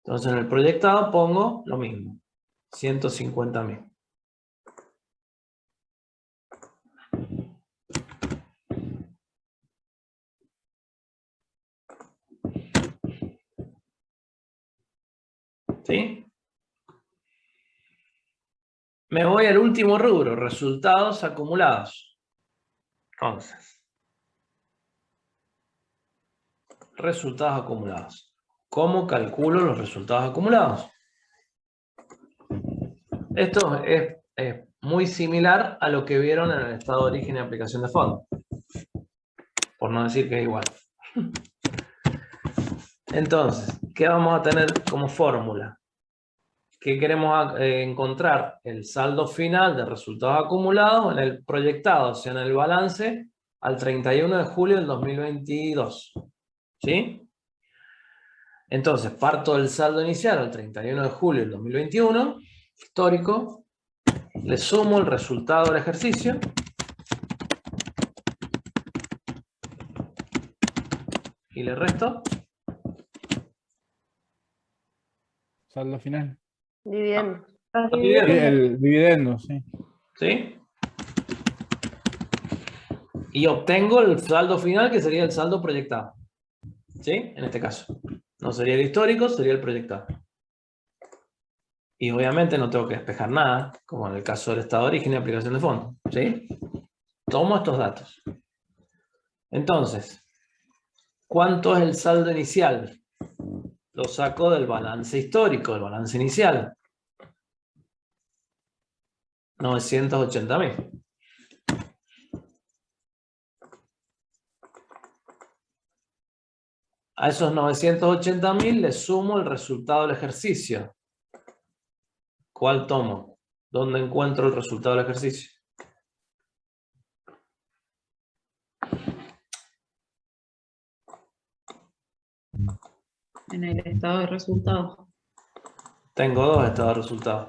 Entonces, en el proyectado pongo lo mismo, 150.000. ¿Sí? Me voy al último rubro, resultados acumulados. Entonces, resultados acumulados. ¿Cómo calculo los resultados acumulados? Esto es muy similar a lo que vieron en el estado de origen y aplicación de fondo. Por no decir que es igual. Entonces, ¿qué vamos a tener como fórmula? ¿Qué queremos encontrar? El saldo final de resultados acumulados en el proyectado, o sea, en el balance, al 31 de julio del 2022. ¿Sí? Entonces, parto del saldo inicial al 31 de julio del 2021, histórico, le sumo el resultado del ejercicio, y le resto Saldo final. Dividendos. los dividendos. El dividendo, sí. ¿Sí? Y obtengo el saldo final, que sería el saldo proyectado. ¿Sí? En este caso. No sería el histórico, sería el proyectado. Y obviamente no tengo que despejar nada, como en el caso del estado de origen y aplicación de fondo. ¿Sí? Tomo estos datos. Entonces, ¿cuánto es el saldo inicial? Lo saco del balance histórico, del balance inicial. 980.000. A esos 980.000 le sumo el resultado del ejercicio. ¿Cuál tomo? ¿Dónde encuentro el resultado del ejercicio? En el estado de resultados. Tengo dos estados de resultados.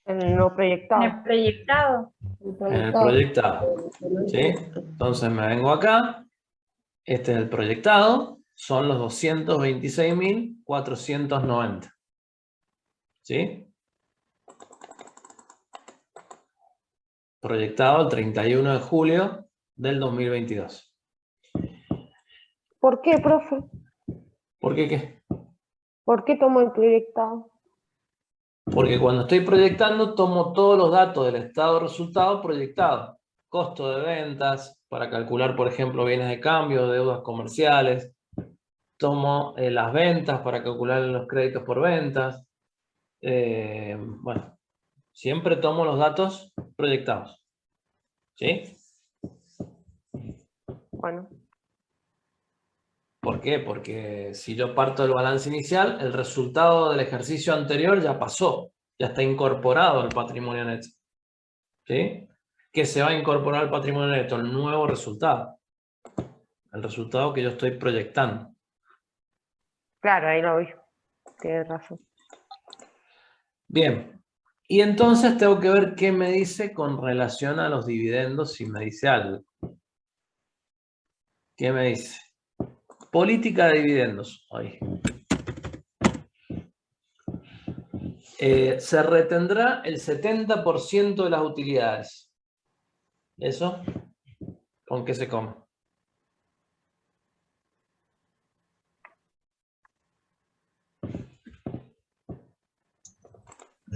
El no En proyectado. el proyectado. En el proyectado. ¿Sí? Entonces me vengo acá. Este es el proyectado. Son los 226.490. ¿Sí? Proyectado el 31 de julio del 2022. ¿Por qué, profe? ¿Por qué qué? ¿Por qué tomo el proyectado? Porque cuando estoy proyectando, tomo todos los datos del estado de resultado proyectado. Costo de ventas, para calcular, por ejemplo, bienes de cambio, deudas comerciales. Tomo las ventas para calcular los créditos por ventas. Bueno, siempre tomo los datos proyectados. ¿Sí? Bueno, ¿Por qué? Porque si yo parto del balance inicial, el resultado del ejercicio anterior ya pasó, ya está incorporado al patrimonio neto. ¿Sí? ¿Qué se va a incorporar al patrimonio neto? El nuevo resultado. El resultado que yo estoy proyectando. claro, ahí lo vi. Tienes razón. Bien. Y entonces tengo que ver qué me dice con relación a los dividendos, si me dice algo. ¿Qué me dice? Política de dividendos. Ahí. Se retendrá el 70% de las utilidades. ¿Eso? ¿Con qué se come?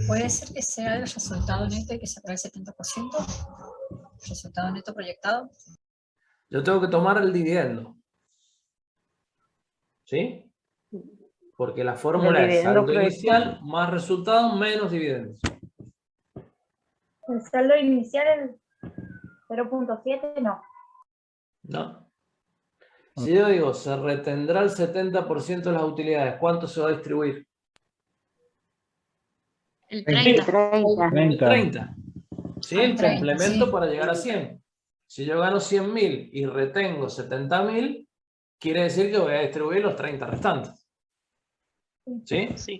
Puede ser que sea el resultado neto y que se pague el 70%. Resultado neto proyectado. Yo tengo que tomar el dividendo. ¿Sí? Porque la fórmula Del es dividendo saldo inicial más resultado menos dividendos. El saldo inicial, el 0.7, no. ¿No? Si yo digo, se retendrá el 70% de las utilidades, ¿cuánto se va a distribuir? El 30. 30. 30. ¿Sí? El 30, complemento sí. para llegar a 100. Si yo gano 100.000 y retengo 70.000, quiere decir que voy a distribuir los 30 restantes. ¿Sí? Sí,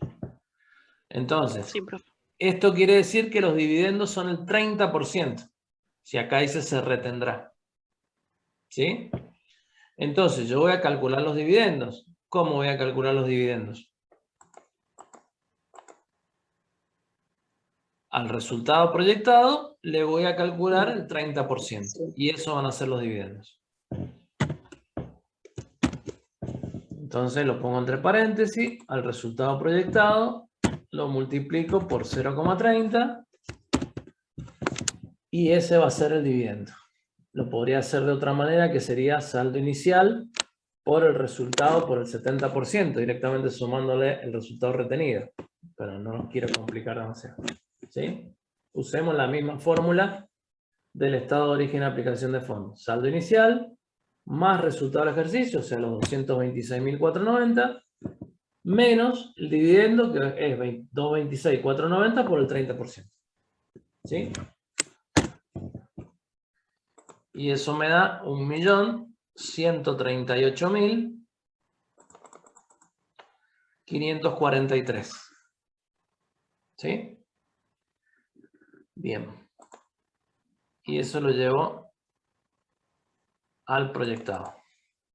Entonces, sí, profe. esto quiere decir que los dividendos son el 30%. Si acá dice se retendrá. ¿Sí? Entonces, yo voy a calcular los dividendos. ¿Cómo voy a calcular los dividendos? Al resultado proyectado le voy a calcular el 30%. Y eso van a ser los dividendos. Entonces lo pongo entre paréntesis. Al resultado proyectado lo multiplico por 0,30. Y ese va a ser el dividendo. lo podría hacer de otra manera, que sería saldo inicial por el resultado por el 70%, directamente sumándole el resultado retenido. Pero no nos quiero complicar demasiado. ¿Sí? Usemos la misma fórmula del estado de origen y aplicación de fondos. Saldo inicial más resultado del ejercicio, o sea, los 226.490, menos el dividendo, que es 226.490 por el 30%. ¿Sí? Y eso me da 1.138.543. ¿Sí? Bien. Y eso lo llevo al proyectado.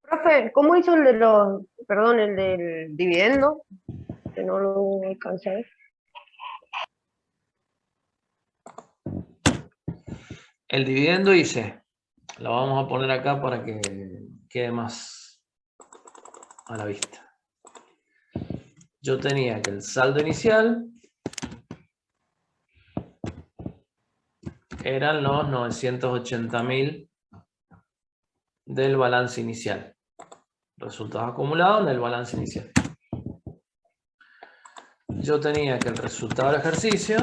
Profe, ¿cómo hizo el de los, perdón, el del dividendo? Que no lo alcancé a ver. El dividendo hice, lo vamos a poner acá para que quede más a la vista. Yo tenía que el saldo inicial eran los 980.000 del balance inicial. Resultados acumulados en el balance inicial. Yo tenía que el resultado del ejercicio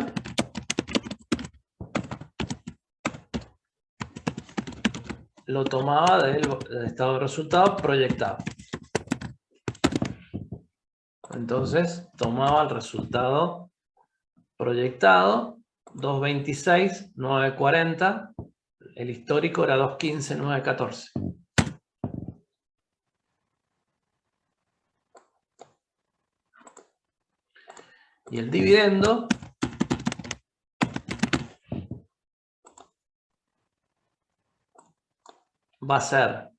lo tomaba del estado de resultado proyectado. Entonces tomaba el resultado proyectado, 226.940, el histórico era 215.914. Y el dividendo va a ser,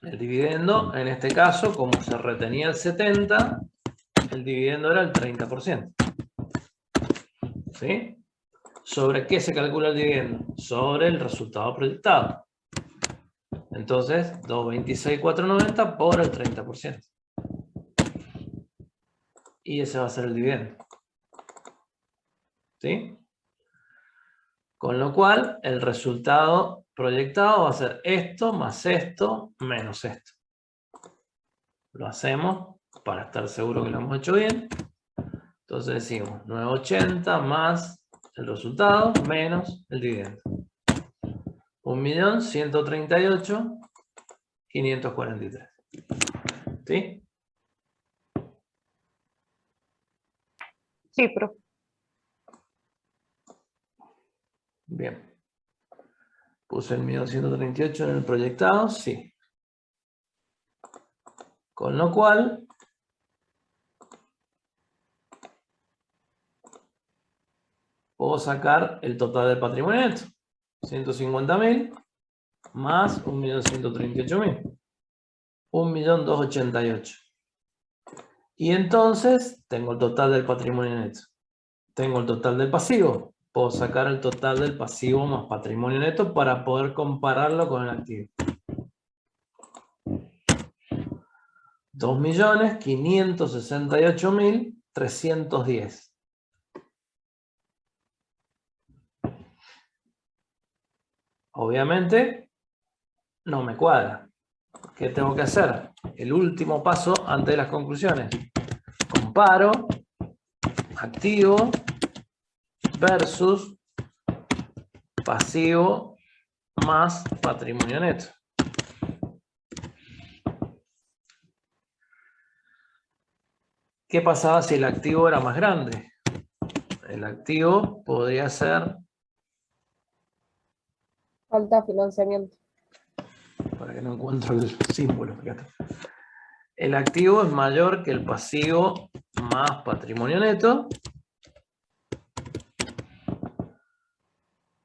el dividendo, en este caso, como se retenía el 70, el dividendo era el 30%. ¿Sí? ¿Sobre qué se calcula el dividendo? Sobre el resultado proyectado. Entonces, 226.490 por el 30%. Y ese va a ser el dividendo. ¿Sí? Con lo cual, el resultado proyectado va a ser esto más esto menos esto. Lo hacemos para estar seguro que lo hemos hecho bien. Entonces decimos 980 más el resultado menos el dividendo. 1.138.543. ¿Sí? Sí, profe. Bien. Puse el 1.138 en el proyectado, sí. Con lo cual, puedo sacar el total del patrimonio neto. 150.000 más 1.138.000. 1.288.000. Y entonces, tengo el total del patrimonio neto. Tengo el total del pasivo. Puedo sacar el total del pasivo más patrimonio neto para poder compararlo con el activo. 2.568.310. Obviamente, no me cuadra. ¿Qué tengo que hacer? El último paso antes de las conclusiones. Comparo activo versus pasivo más patrimonio neto. ¿Qué pasaba si el activo era más grande? El activo podría ser... Falta financiamiento. Para que no encuentro el símbolo. Fíjate. El activo es mayor que el pasivo más patrimonio neto.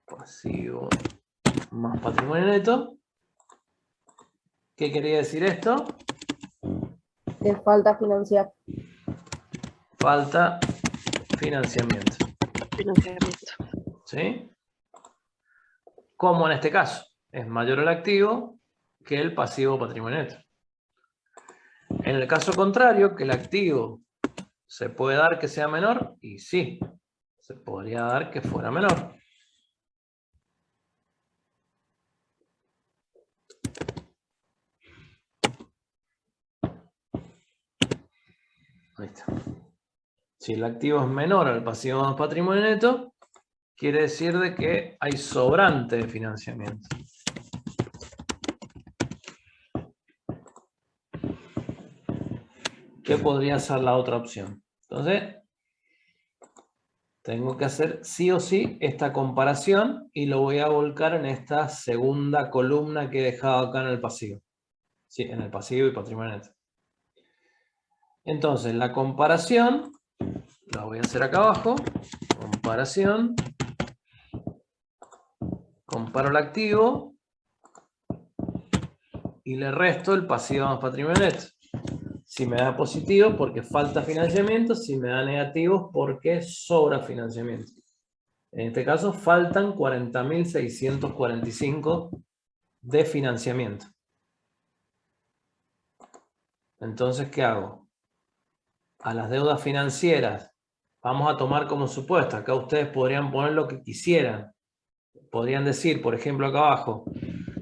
Pasivo más patrimonio neto. ¿Qué quería decir esto? Que falta financiar. Falta financiamiento. ¿Sí? Como en este caso, es mayor el activo que el pasivo patrimonio neto. En el caso contrario, que el activo se puede dar que sea menor, y sí, se podría dar que fuera menor. Ahí está. Si el activo es menor al pasivo más patrimonio neto, quiere decir de que hay sobrante de financiamiento. ¿Qué podría ser la otra opción? Entonces, tengo que hacer sí o sí esta comparación y lo voy a volcar en esta segunda columna que he dejado acá en el pasivo. Sí, en el pasivo y patrimonio neto. Entonces, la comparación, la voy a hacer acá abajo. Comparación. Comparo el activo y le resto el pasivo más patrimonio neto. Si me da positivo, porque falta financiamiento. Si me da negativo, porque sobra financiamiento. En este caso, faltan 40.645 de financiamiento. Entonces, ¿qué hago? A las deudas financieras vamos a tomar como supuesto. Acá ustedes podrían poner lo que quisieran. Podrían decir, por ejemplo, acá abajo,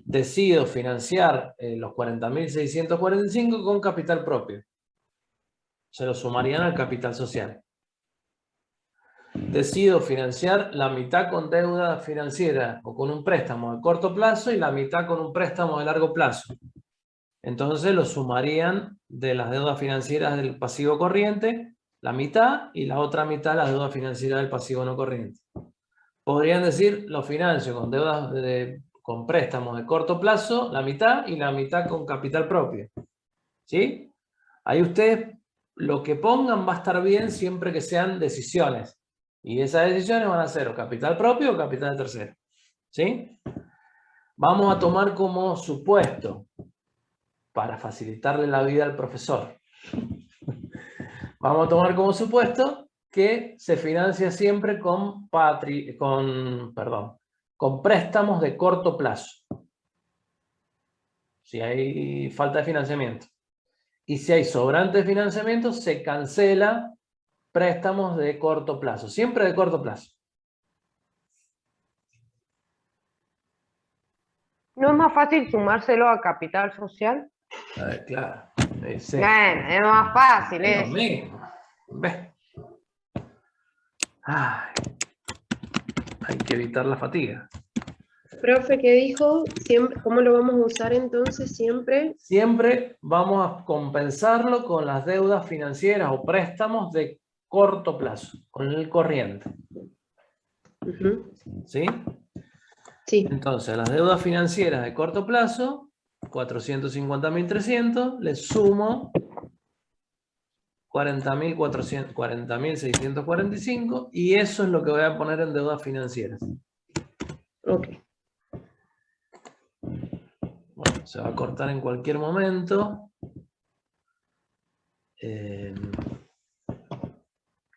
decido financiar los 40.645 con capital propio. Se lo sumarían al capital social. Decido financiar la mitad con deuda financiera o con un préstamo de corto plazo y la mitad con un préstamo de largo plazo. Entonces lo sumarían de las deudas financieras del pasivo corriente, la mitad, y la otra mitad las deudas financieras del pasivo no corriente. Podrían decir, lo financio con deudas con préstamos de corto plazo, la mitad, y la mitad con capital propio. ¿Sí? Ahí ustedes lo que pongan va a estar bien siempre que sean decisiones. Y esas decisiones van a ser o capital propio o capital de tercero. ¿Sí? Vamos a tomar como supuesto, para facilitarle la vida al profesor, vamos a tomar como supuesto que se financia siempre con préstamos de corto plazo. Si hay falta de financiamiento. Y si hay sobrante de financiamiento, se cancela préstamos de corto plazo. Siempre de corto plazo. ¿No es más fácil sumárselo a capital social? Claro. Sí. Bueno, es más fácil, Es lo mismo. ¿Ves? Ay, hay que evitar la fatiga. Profe, ¿qué dijo? Siempre, ¿cómo lo vamos a usar entonces? Siempre. Siempre vamos a compensarlo con las deudas financieras o préstamos de corto plazo, con el corriente. ¿Sí? Sí. Entonces, las deudas financieras de corto plazo, 450.300, le sumo 40.645 y eso es lo que voy a poner en deudas financieras. Ok. Bueno, se va a cortar en cualquier momento.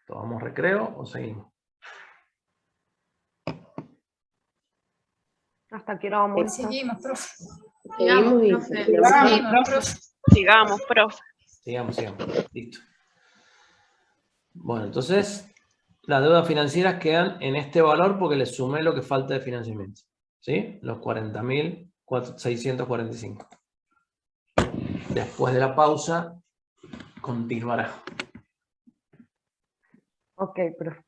¿Tomamos recreo o seguimos? Hasta que vamos a estar. Seguimos, profe. Seguimos y profe. seguimos. Profe. Sigamos, profe. Sigamos. Listo. Bueno, entonces las deudas financieras quedan en este valor porque le sumé lo que falta de financiamiento. ¿Sí? Los 40.645. Después de la pausa, continuará. Ok, profe.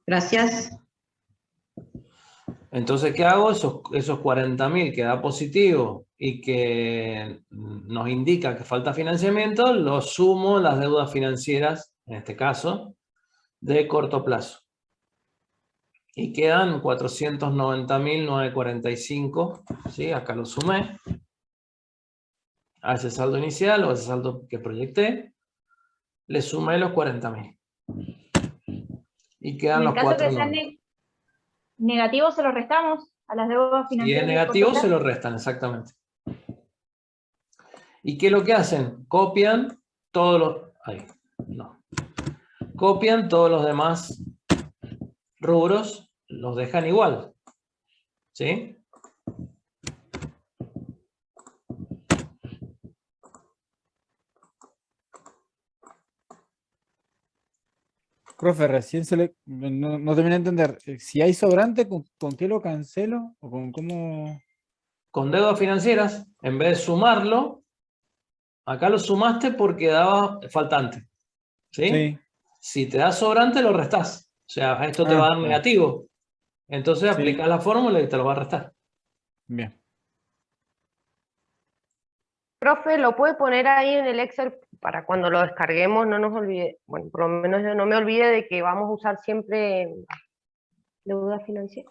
Gracias. Entonces, ¿qué hago? Esos 40.000 que da positivo y que nos indica que falta financiamiento, los sumo las deudas financieras, en este caso, de corto plazo. Y quedan 490.945, ¿sí? Acá lo sumé a ese saldo inicial o a ese saldo que proyecté, le sumé los 40.000. Y quedan En los el caso que 4.900. sean negativos, se los restamos a las deudas Si financieras. es de negativo, corto se plazo. lo restan, exactamente. ¿Y qué es lo que hacen? Copian todos los... Ahí, no. Copian todos los demás rubros, los dejan igual. ¿Sí? Profe, recién no terminé de entender. Si hay sobrante, ¿con qué lo cancelo? ¿O con cómo? Con deudas financieras, en vez de sumarlo, acá lo sumaste porque daba faltante. ¿Sí? Sí. Si te da sobrante, lo restás. O sea, esto te va a dar Bien. negativo. Entonces Sí. aplicás la fórmula y te lo va a restar. Bien. Profe, ¿lo puede poner ahí en el Excel para cuando lo descarguemos no nos olvide? Bueno, por lo menos yo no me olvide de que vamos a usar siempre deuda financiera.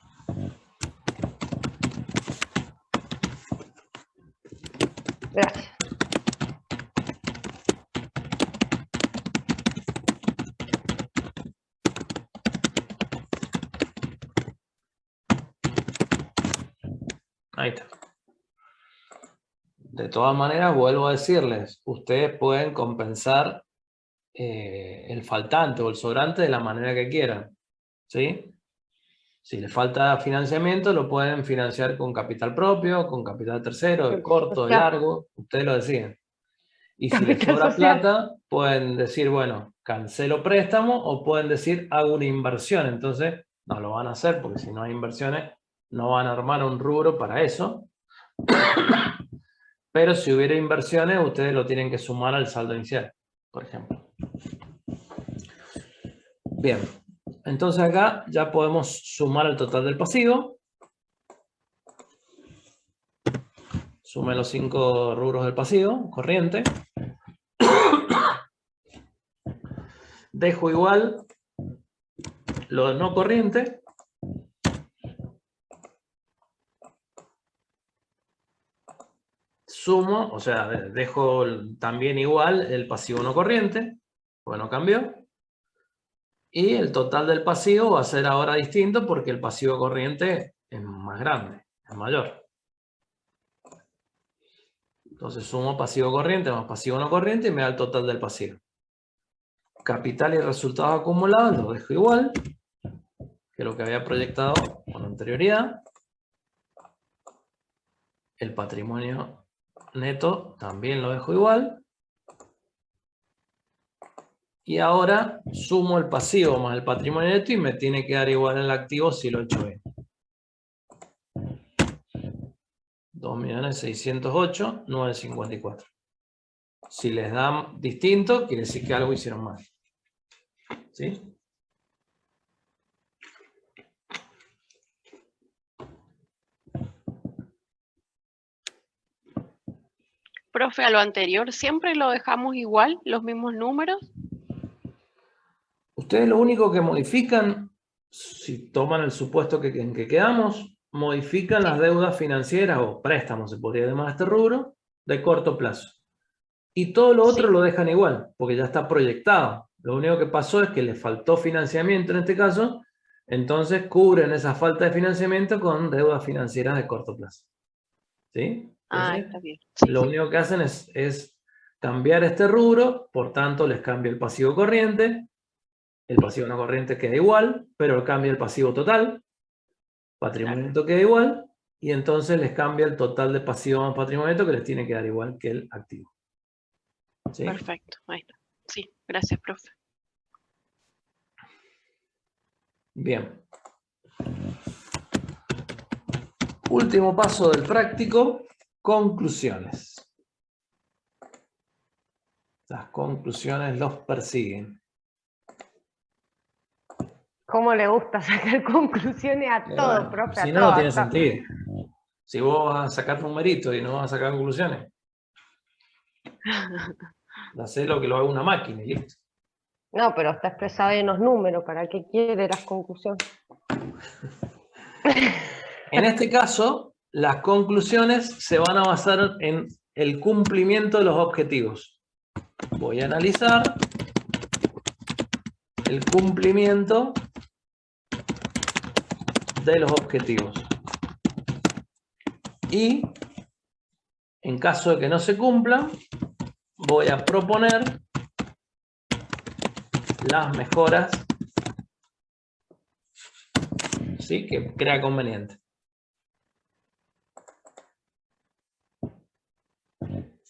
Gracias. Ahí está. De todas maneras, vuelvo a decirles, ustedes pueden compensar el faltante o el sobrante de la manera que quieran. ¿Sí? Si les falta financiamiento, lo pueden financiar con capital propio, con capital tercero, de corto, de largo, ustedes lo deciden. Y si les Capital sobra social. plata, pueden decir, bueno, cancelo préstamo, o pueden decir, hago una inversión. Entonces, no lo van a hacer, porque si no hay inversiones, no van a armar un rubro para eso. Pero si hubiera inversiones, ustedes lo tienen que sumar al saldo inicial, por ejemplo. Bien, entonces acá ya podemos sumar el total del pasivo. Sume los 5 rubros del pasivo, corriente. Dejo igual lo no corriente. Sumo, o sea, dejo también igual el pasivo no corriente, porque no cambió. Y el total del pasivo va a ser ahora distinto porque el pasivo corriente es más grande, es mayor. Entonces sumo pasivo corriente más pasivo no corriente y me da el total del pasivo. Capital y resultados acumulados lo dejo igual que lo que había proyectado con anterioridad. El patrimonio neto también lo dejo igual. Y ahora sumo el pasivo más el patrimonio neto y me tiene que dar igual el activo si lo he hecho bien. 2.608.954. Si les dan distinto, quiere decir que algo hicieron mal. ¿Sí? Profe, a lo anterior, ¿siempre lo dejamos igual, los mismos números? Ustedes lo único que modifican, si toman el supuesto en que quedamos, modifican las deudas financieras o préstamos, se podría llamar este rubro, de corto plazo. Y todo lo otro lo dejan igual, porque ya está proyectado. Lo único que pasó es que les faltó financiamiento en este caso, entonces cubren esa falta de financiamiento con deudas financieras de corto plazo. ¿Sí? Ah, Entonces, está bien. lo único que hacen es cambiar este rubro, por tanto les cambia el pasivo corriente, el pasivo no corriente queda igual, pero cambia el pasivo total, patrimonio neto queda igual, y entonces les cambia el total de pasivo más patrimonio neto que les tiene que dar igual que el activo. ¿Sí? Perfecto, ahí está. Sí, gracias, profe. Bien. Último paso del práctico, conclusiones. Las conclusiones los persiguen. ¿Cómo le gusta sacar conclusiones a todo, Bueno, profe? si A no, todo, no tiene a todo. sentido. Si vos vas a sacar numeritos y no vas a sacar conclusiones, hacé lo que lo haga una máquina y listo. No, pero está expresado en los números. ¿Para qué quiere las conclusiones? En este caso, las conclusiones se van a basar en el cumplimiento de los objetivos. Voy a analizar el cumplimiento de los objetivos. Y en caso de que no se cumplan, voy a proponer las mejoras, ¿sí?, que crea conveniente.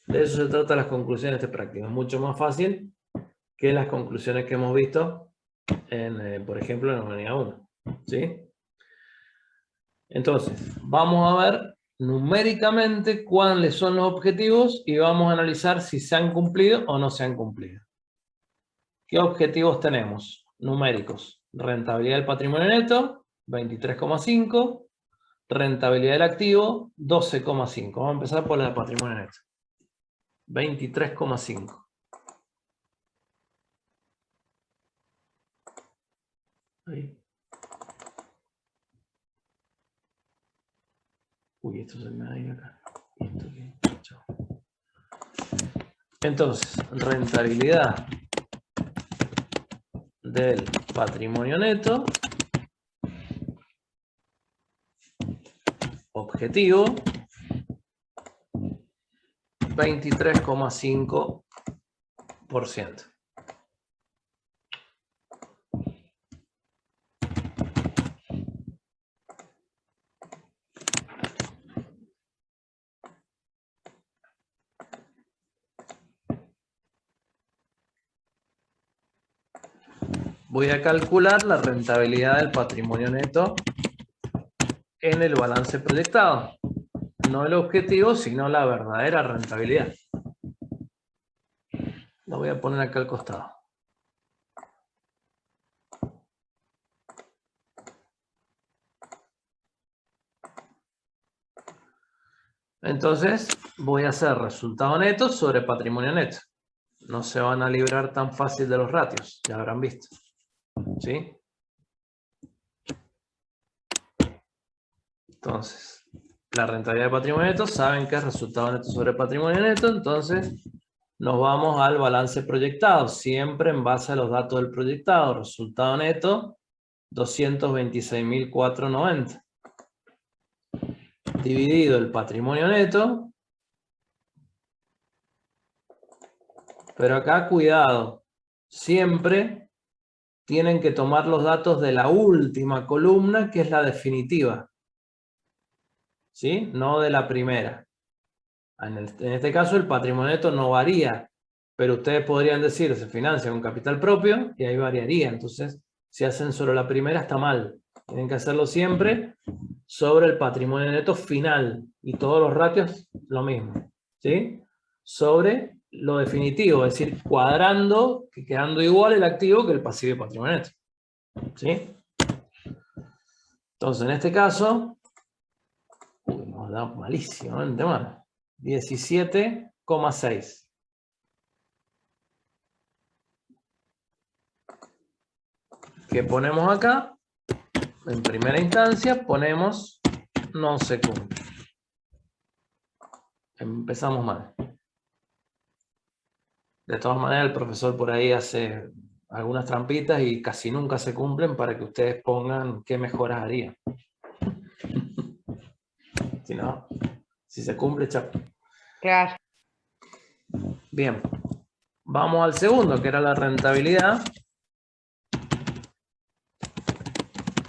De eso se trata las conclusiones de este práctico. Es mucho más fácil que las conclusiones que hemos visto por ejemplo, en unidad 1. ¿Sí? Entonces, vamos a ver numéricamente cuáles son los objetivos y vamos a analizar si se han cumplido o no se han cumplido. ¿Qué objetivos tenemos? Numéricos. Rentabilidad del patrimonio neto, 23,5. Rentabilidad del activo, 12,5. Vamos a empezar por la de patrimonio neto. 23,5. Ahí. Uy, esto se me va a ir acá. ¿Esto qué? Chao. Entonces, rentabilidad del patrimonio neto, objetivo, 23,5%. Voy a calcular la rentabilidad del patrimonio neto en el balance proyectado. No el objetivo, sino la verdadera rentabilidad. Lo voy a poner acá al costado. Entonces, voy a hacer resultado neto sobre patrimonio neto. No se van a librar tan fácil de los ratios, ya habrán visto. ¿Sí? Entonces, la rentabilidad de patrimonio neto, saben que es resultado neto sobre patrimonio neto, entonces nos vamos al balance proyectado, siempre en base a los datos del proyectado. Resultado neto, 226.490. Dividido el patrimonio neto. Pero acá, cuidado, siempre tienen que tomar los datos de la última columna, que es la definitiva. ¿Sí? No de la primera. En este caso el patrimonio neto no varía, pero ustedes podrían decir, se financia con capital propio, y ahí variaría. Entonces, si hacen solo la primera, está mal. Tienen que hacerlo siempre sobre el patrimonio neto final, y todos los ratios lo mismo. ¿Sí? Sobre lo definitivo, es decir, cuadrando, quedando igual el activo que el pasivo y patrimonio neto. ¿Sí? Entonces, en este caso, nos da malísimamente mal. 17,6. ¿Qué ponemos acá? En primera instancia ponemos no se cumple. Empezamos mal. De todas maneras, el profesor por ahí hace algunas trampitas y casi nunca se cumplen para que ustedes pongan qué mejoras harían. Si no, si se cumple, chao. Claro. Bien. Vamos al segundo, que era la rentabilidad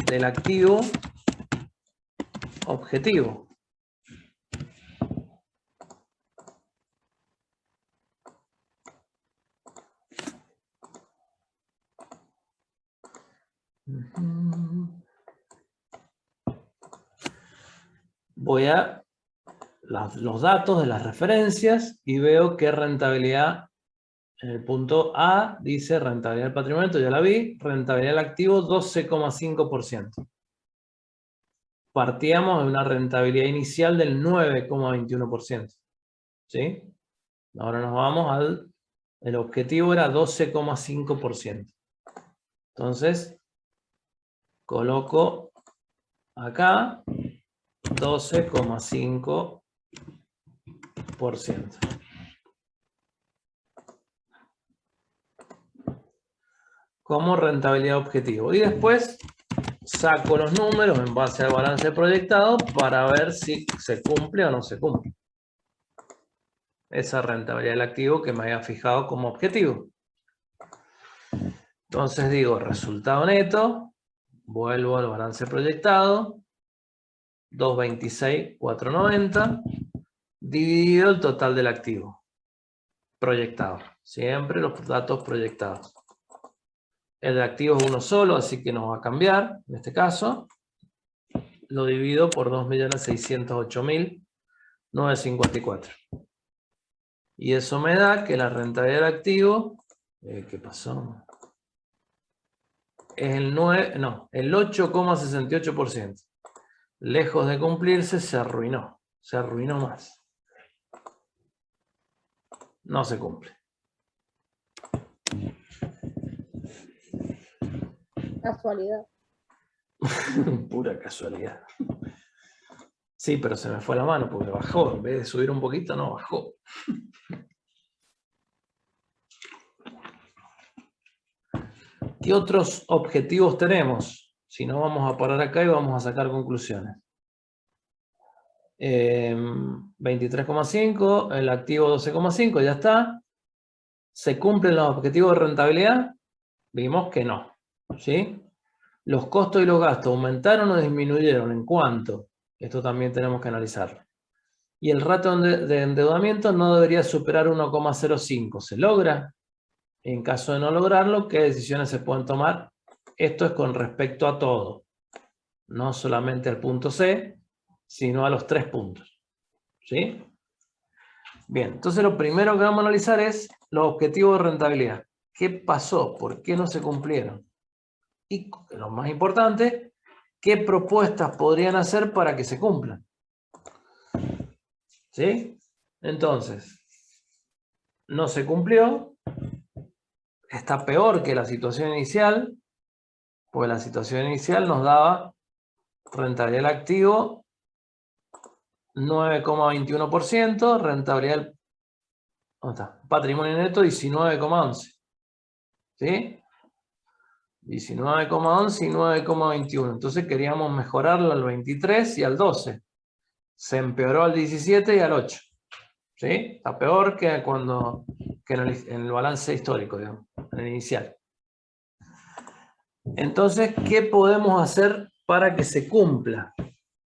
del activo objetivo. Voy a los datos de las referencias y veo qué rentabilidad. En el punto A dice rentabilidad del patrimonio neto, ya la vi. Rentabilidad del activo, 12,5%. Partíamos de una rentabilidad inicial del 9,21%. ¿Sí? Ahora nos vamos al... El objetivo era 12,5%. Entonces, coloco acá 12,5%. Como rentabilidad objetivo. Y después saco los números en base al balance proyectado para ver si se cumple o no se cumple esa rentabilidad del activo que me había fijado como objetivo. Entonces digo resultado neto, vuelvo al balance proyectado, 226.490 dividido el total del activo proyectado. Siempre los datos proyectados. El de activo es uno solo, así que no va a cambiar. En este caso, lo divido por 2.608.954. Y eso me da que la rentabilidad del activo, ¿qué pasó? Es el 8,68%. Lejos de cumplirse, se arruinó más. No se cumple. Casualidad. Pura casualidad. Sí, pero se me fue la mano porque bajó. En vez de subir un poquito, no, bajó. ¿Qué otros objetivos tenemos? Si no, vamos a parar acá y vamos a sacar conclusiones. 23,5, el activo 12,5, ya está. ¿Se cumplen los objetivos de rentabilidad? Vimos que no, ¿sí? ¿Los costos y los gastos aumentaron o disminuyeron? ¿En cuánto? Esto también tenemos que analizarlo. Y el ratio de endeudamiento no debería superar 1,05. ¿Se logra? En caso de no lograrlo, ¿qué decisiones se pueden tomar? Esto es con respecto a todo. No solamente al punto C, sino a los 3 puntos. ¿Sí? Bien, entonces lo primero que vamos a analizar es los objetivos de rentabilidad. ¿Qué pasó? ¿Por qué no se cumplieron? Y lo más importante, ¿qué propuestas podrían hacer para que se cumplan? ¿Sí? Entonces, no se cumplió. Está peor que la situación inicial, pues la situación inicial nos daba rentabilidad del activo 9,21%, rentabilidad del patrimonio neto 19,11%. ¿Sí? 19,11 y 9,21. Entonces queríamos mejorarlo al 23 y al 12. Se empeoró al 17 y al 8. ¿Sí? Está peor que en el balance histórico, digamos, en el inicial. Entonces, ¿qué podemos hacer para que se cumpla?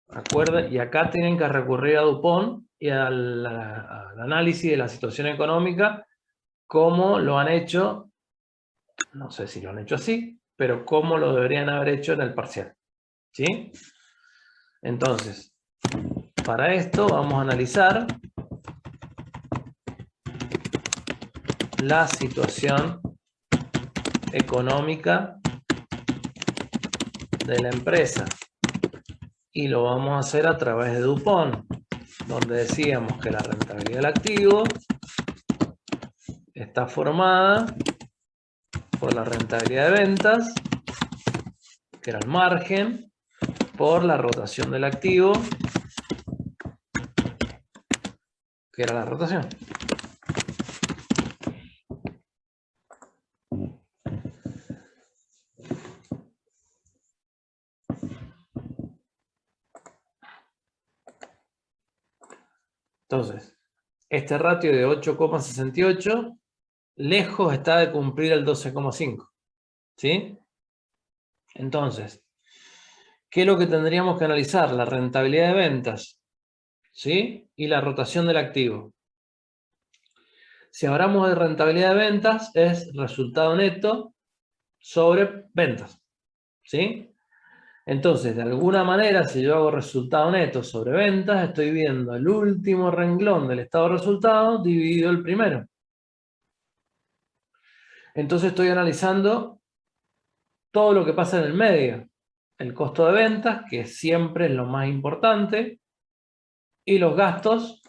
Acuerden, y acá tienen que recurrir a Dupont y al análisis de la situación económica, cómo lo han hecho, no sé si lo han hecho así, pero cómo lo deberían haber hecho en el parcial. ¿Sí? Entonces, para esto vamos a analizar la situación económica de la empresa. Y lo vamos a hacer a través de Dupont, donde decíamos que la rentabilidad del activo está formada por la rentabilidad de ventas, que era el margen, por la rotación del activo, que era la rotación. Entonces, este ratio de 8,68 lejos está de cumplir el 12,5. ¿Sí? Entonces, ¿qué es lo que tendríamos que analizar? La rentabilidad de ventas, ¿sí? Y la rotación del activo. Si hablamos de rentabilidad de ventas, es resultado neto sobre ventas. ¿Sí? Entonces, de alguna manera, si yo hago resultado neto sobre ventas, estoy viendo el último renglón del estado de resultados dividido el primero. Entonces estoy analizando todo lo que pasa en el medio. El costo de ventas, que siempre es lo más importante, y los gastos,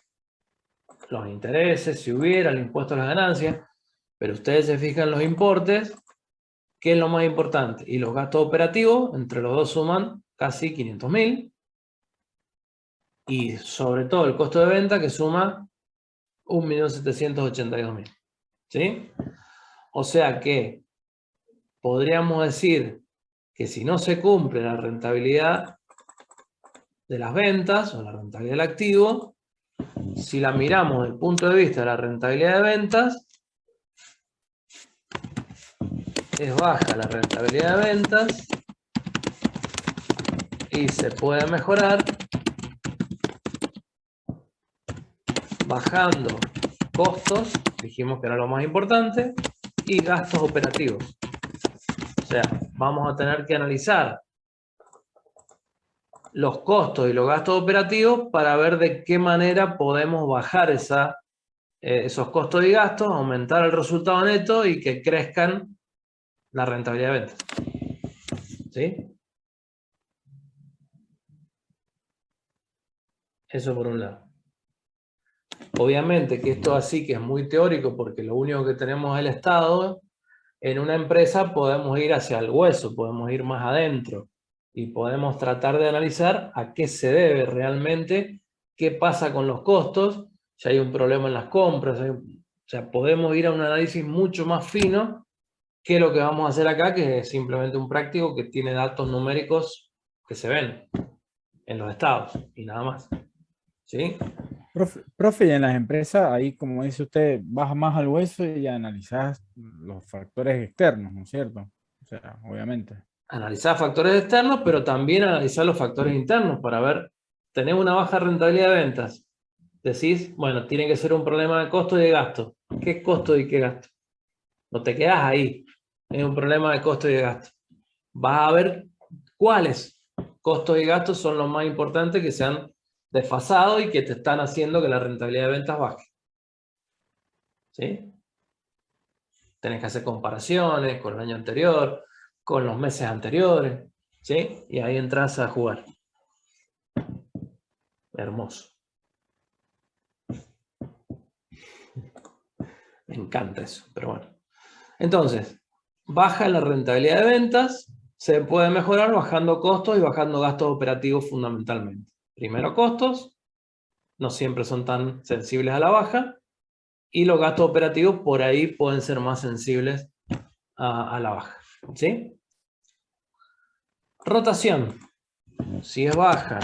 los intereses, si hubiera, el impuesto a las ganancias, pero ustedes se fijan en los importes, ¿qué es lo más importante? Y los gastos operativos, entre los dos suman casi 500.000. Y sobre todo el costo de venta, que suma 1.782.000. ¿Sí? O sea que podríamos decir que si no se cumple la rentabilidad de las ventas o la rentabilidad del activo, si la miramos desde el punto de vista de la rentabilidad de ventas, es baja la rentabilidad de ventas y se puede mejorar bajando costos, dijimos que era lo más importante, y gastos operativos. sea, vamos a tener que analizar los costos y los gastos operativos para ver de qué manera podemos bajar esos costos y gastos, aumentar el resultado neto y que crezcan la rentabilidad de ventas. ¿Sí? Eso por un lado. Obviamente que esto así que es muy teórico porque lo único que tenemos es el estado. En una empresa podemos ir hacia el hueso, podemos ir más adentro y podemos tratar de analizar a qué se debe realmente, qué pasa con los costos, si hay un problema en las compras, o sea, podemos ir a un análisis mucho más fino que lo que vamos a hacer acá, que es simplemente un práctico que tiene datos numéricos que se ven en los estados y nada más. ¿Sí? Profe, y en las empresas, ahí como dice usted, vas más al hueso y analizás los factores externos, ¿no es cierto? O sea, obviamente. Analizar factores externos, pero también analizar los factores internos para ver, tenés una baja rentabilidad de ventas. Decís, bueno, tiene que ser un problema de costo y de gasto. ¿Qué costo y qué gasto? No te quedás ahí. Es un problema de costo y de gasto. Vas a ver cuáles costos y gastos son los más importantes que se han desfasado y que te están haciendo que la rentabilidad de ventas baje. ¿Sí? Tenés que hacer comparaciones con el año anterior, con los meses anteriores, ¿sí? Y ahí entras a jugar. Hermoso. Me encanta eso, pero bueno. Entonces, baja la rentabilidad de ventas, se puede mejorar bajando costos y bajando gastos operativos fundamentalmente. Primero costos, no siempre son tan sensibles a la baja, y los gastos operativos por ahí pueden ser más sensibles a la baja. ¿Sí? Rotación. Si es baja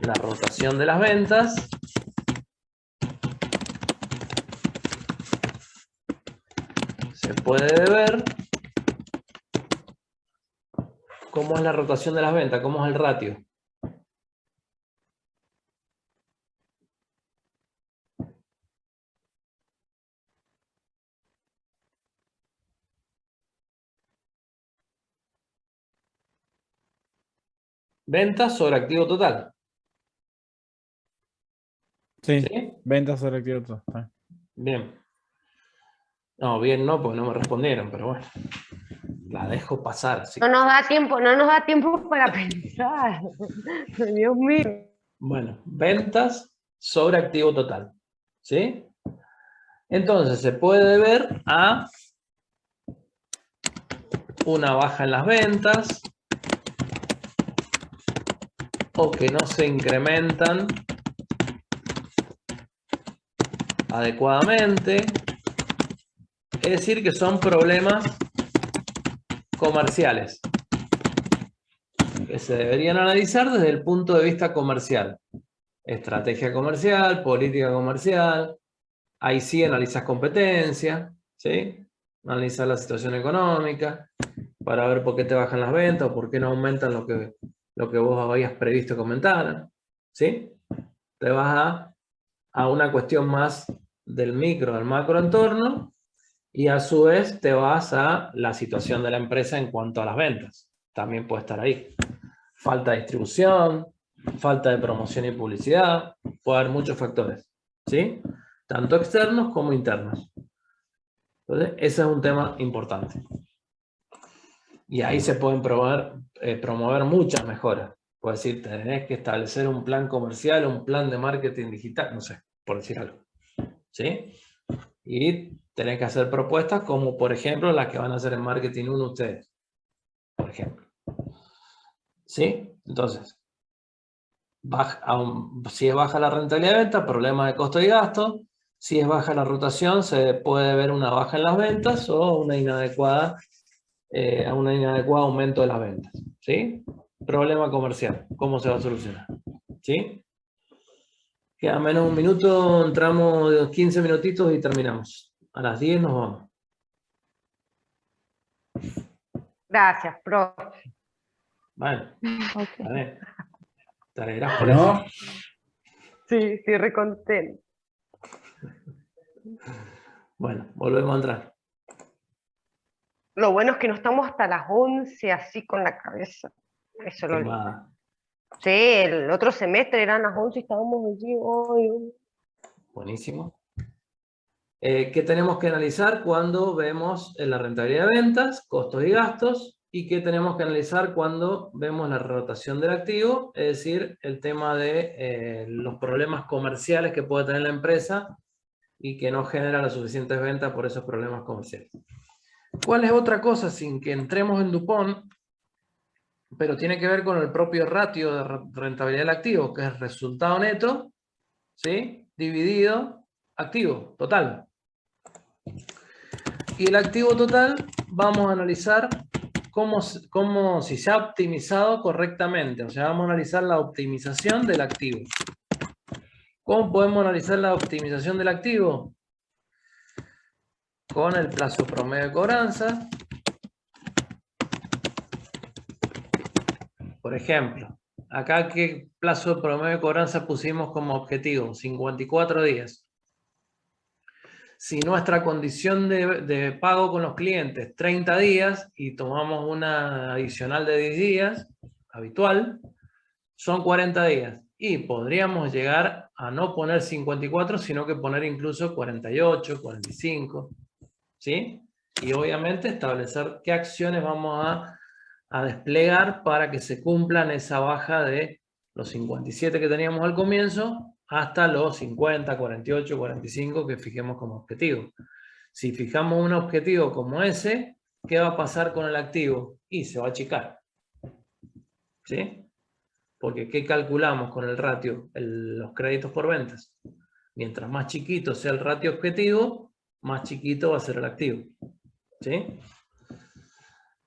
la rotación de las ventas, se puede ver cómo es la rotación de las ventas, cómo es el ratio. Ventas sobre activo total. Sí, ¿Sí? ventas sobre activo total. Bien. No, bien no, porque no me respondieron, pero bueno. La dejo pasar. Así. No nos da tiempo para pensar. Dios mío. Bueno, ventas sobre activo total. ¿Sí? Entonces se puede ver a una baja en las ventas o que no se incrementan adecuadamente. Es decir, que son problemas comerciales que se deberían analizar desde el punto de vista comercial. Estrategia comercial, política comercial. Ahí sí analizas competencia, ¿sí? Analizar la situación económica para ver por qué te bajan las ventas o por qué no aumentan lo que vos habías previsto que aumentaran, ¿sí? Te vas a una cuestión más del micro, del macro entorno, y a su vez te vas a la situación de la empresa en cuanto a las ventas. También puede estar ahí. Falta de distribución, falta de promoción y publicidad, puede haber muchos factores, ¿sí? Tanto externos como internos. Entonces, ese es un tema importante. Y ahí se pueden promover muchas mejoras. Puedes decir, tenés que establecer un plan comercial, un plan de marketing digital, no sé, por decir algo. ¿Sí? Y tenés que hacer propuestas como, por ejemplo, las que van a hacer en Marketing 1 ustedes. Por ejemplo. ¿Sí? Entonces, si es baja la rentabilidad de venta, problema de costo y gasto. Si es baja la rotación, se puede ver una baja en las ventas o un inadecuado aumento de las ventas. ¿Sí? Problema comercial. ¿Cómo se va a solucionar? ¿Sí? Queda menos de un minuto, entramos de 15 minutitos y terminamos. A las 10 nos vamos. Gracias, profe. Bueno, Ok. a ver. Te alegrás por eso. Sí, estoy recontenta. Bueno, volvemos a entrar. Lo bueno es que no estamos hasta las 11 así con la cabeza. Eso es lo lindo. Quemada. Sí, el otro semestre eran las 11 y estábamos allí. Ay, Buenísimo. ¿Qué tenemos que analizar cuando vemos la rentabilidad de ventas, costos y gastos? ¿Y qué tenemos que analizar cuando vemos la rotación del activo? Es decir, el tema de los problemas comerciales que puede tener la empresa y que no genera las suficientes ventas por esos problemas comerciales. ¿Cuál es otra cosa sin que entremos en Dupont? Pero tiene que ver con el propio ratio de rentabilidad del activo, que es resultado neto, ¿sí? Dividido activo total. Y el activo total vamos a analizar si se ha optimizado correctamente. O sea, vamos a analizar la optimización del activo. ¿Cómo podemos analizar la optimización del activo? Con el plazo promedio de cobranza. Por ejemplo, acá ¿qué plazo promedio de cobranza pusimos como objetivo? 54 días. Si nuestra condición de pago con los clientes 30 días y tomamos una adicional de 10 días, habitual, son 40 días. Y podríamos llegar a no poner 54, sino que poner incluso 48, 45. ¿Sí? Y obviamente establecer qué acciones vamos a desplegar para que se cumplan esa baja de los 57 que teníamos al comienzo hasta los 50, 48, 45 que fijemos como objetivo. Si fijamos un objetivo como ese, ¿qué va a pasar con el activo? Y se va a achicar. ¿Sí? Porque ¿qué calculamos con el ratio? Los créditos por ventas. Mientras más chiquito sea el ratio objetivo, más chiquito va a ser el activo. ¿Sí?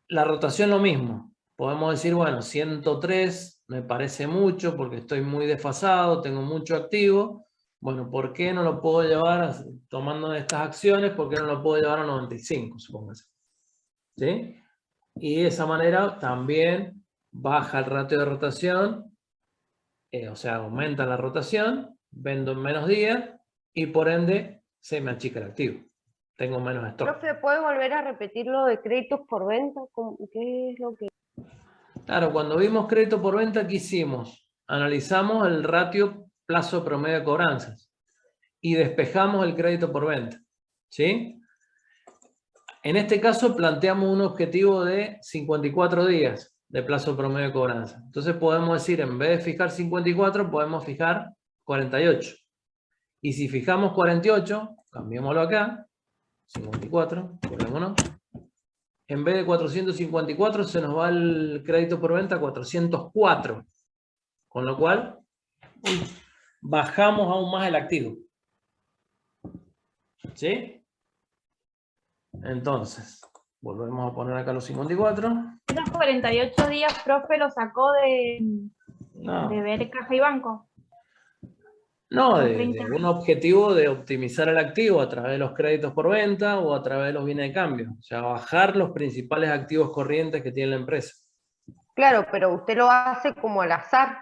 La rotación lo mismo. Podemos decir, bueno, 103 me parece mucho porque estoy muy desfasado, tengo mucho activo. Bueno, ¿por qué no lo puedo llevar, tomando estas acciones, por qué no lo puedo llevar a 95, supóngase? ¿Sí? Y de esa manera también baja el ratio de rotación, o sea, aumenta la rotación, vendo en menos días y por ende se me achica el activo. Tengo menos stock. Profe, ¿puede volver a repetir lo de créditos por venta? ¿Qué es lo que...? Claro, cuando vimos crédito por venta, ¿qué hicimos? Analizamos el ratio plazo promedio de cobranzas y despejamos el crédito por venta. ¿Sí? En este caso planteamos un objetivo de 54 días de plazo promedio de cobranza. Entonces podemos decir, en vez de fijar 54, podemos fijar 48. Y si fijamos 48, cambiémoslo acá, 54, acordémonos. En vez de 454 se nos va el crédito por venta a 404. Con lo cual, bajamos aún más el activo. ¿Sí? Entonces, volvemos a poner acá los 54. Esos 48 días, profe, lo sacó de No, ver caja y banco. no, de 30. un objetivo de optimizar el activo a través de los créditos por venta o a través de los bienes de cambio. O sea, bajar los principales activos corrientes que tiene la empresa. Claro, pero usted lo hace como al azar.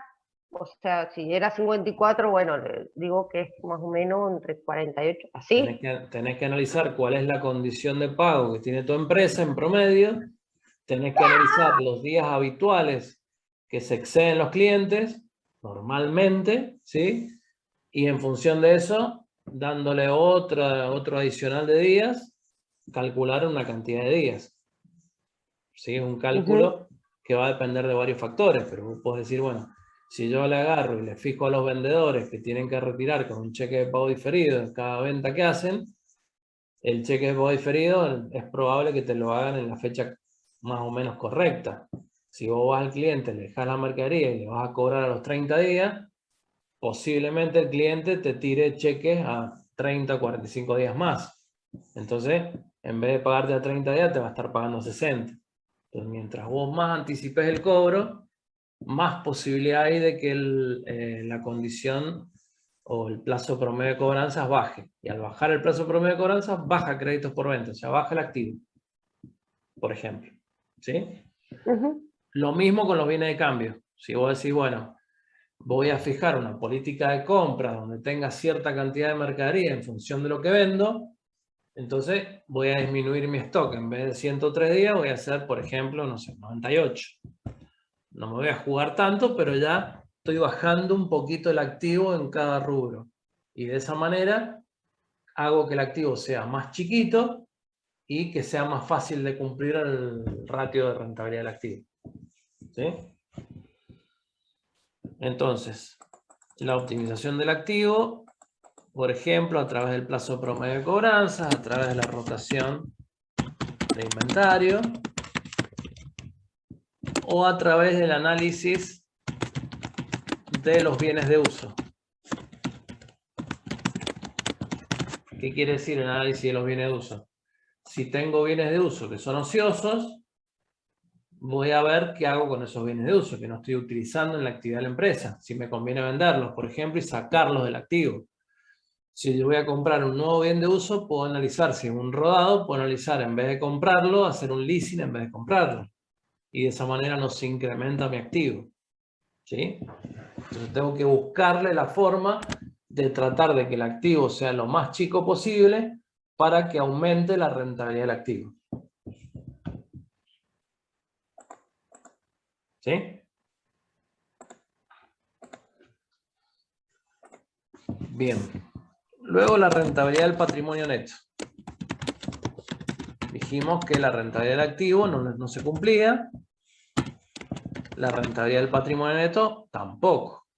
O sea, si era 54, bueno, le digo que es más o menos entre 48, así. Tenés que analizar cuál es la condición de pago que tiene tu empresa en promedio. Tenés que analizar los días habituales que se exceden los clientes, normalmente, ¿sí? Y en función de eso, dándole otro adicional de días, calcular una cantidad de días. ¿Sí? Es un cálculo que va a depender de varios factores, pero vos podés decir, bueno, si yo le agarro y le fijo a los vendedores que tienen que retirar con un cheque de pago diferido en cada venta que hacen, el cheque de pago diferido es probable que te lo hagan en la fecha más o menos correcta. Si vos vas al cliente, le dejas la mercadería y le vas a cobrar a los 30 días, posiblemente el cliente te tire cheques a 30 o 45 días más. Entonces, en vez de pagarte a 30 días, te va a estar pagando 60. Entonces, mientras vos más anticipes el cobro, más posibilidad hay de que la condición o el plazo promedio de cobranzas baje. Y al bajar el plazo promedio de cobranzas, baja créditos por venta, o sea, baja el activo, por ejemplo. ¿Sí? Lo mismo con los bienes de cambio. Si vos decís, bueno, voy a fijar una política de compra donde tenga cierta cantidad de mercadería en función de lo que vendo, Entonces voy a disminuir mi stock. En vez de 103 días voy a hacer, por ejemplo, no sé, 98. No me voy a jugar tanto, pero ya estoy bajando un poquito el activo en cada rubro. Y de esa manera hago que el activo sea más chiquito y que sea más fácil de cumplir el ratio de rentabilidad del activo. ¿Sí? Entonces, la optimización del activo, por ejemplo, a través del plazo promedio de cobranzas, a través de la rotación de inventario, o a través del análisis de los bienes de uso. ¿Qué quiere decir el análisis de los bienes de uso? Si tengo bienes de uso que son ociosos, voy a ver qué hago con esos bienes de uso que no estoy utilizando en la actividad de la empresa. Si me conviene venderlos, por ejemplo, y sacarlos del activo. Si yo voy a comprar un nuevo bien de uso, puedo analizar si es un rodado, puedo analizar en vez de comprarlo, hacer un leasing en vez de comprarlo. Y de esa manera no se incrementa mi activo. ¿Sí? Entonces tengo que buscarle la forma de tratar de que el activo sea lo más chico posible para que aumente la rentabilidad del activo. ¿Sí? Bien. Luego la rentabilidad del patrimonio neto. Dijimos que la rentabilidad del activo no se cumplía. La rentabilidad del patrimonio neto tampoco.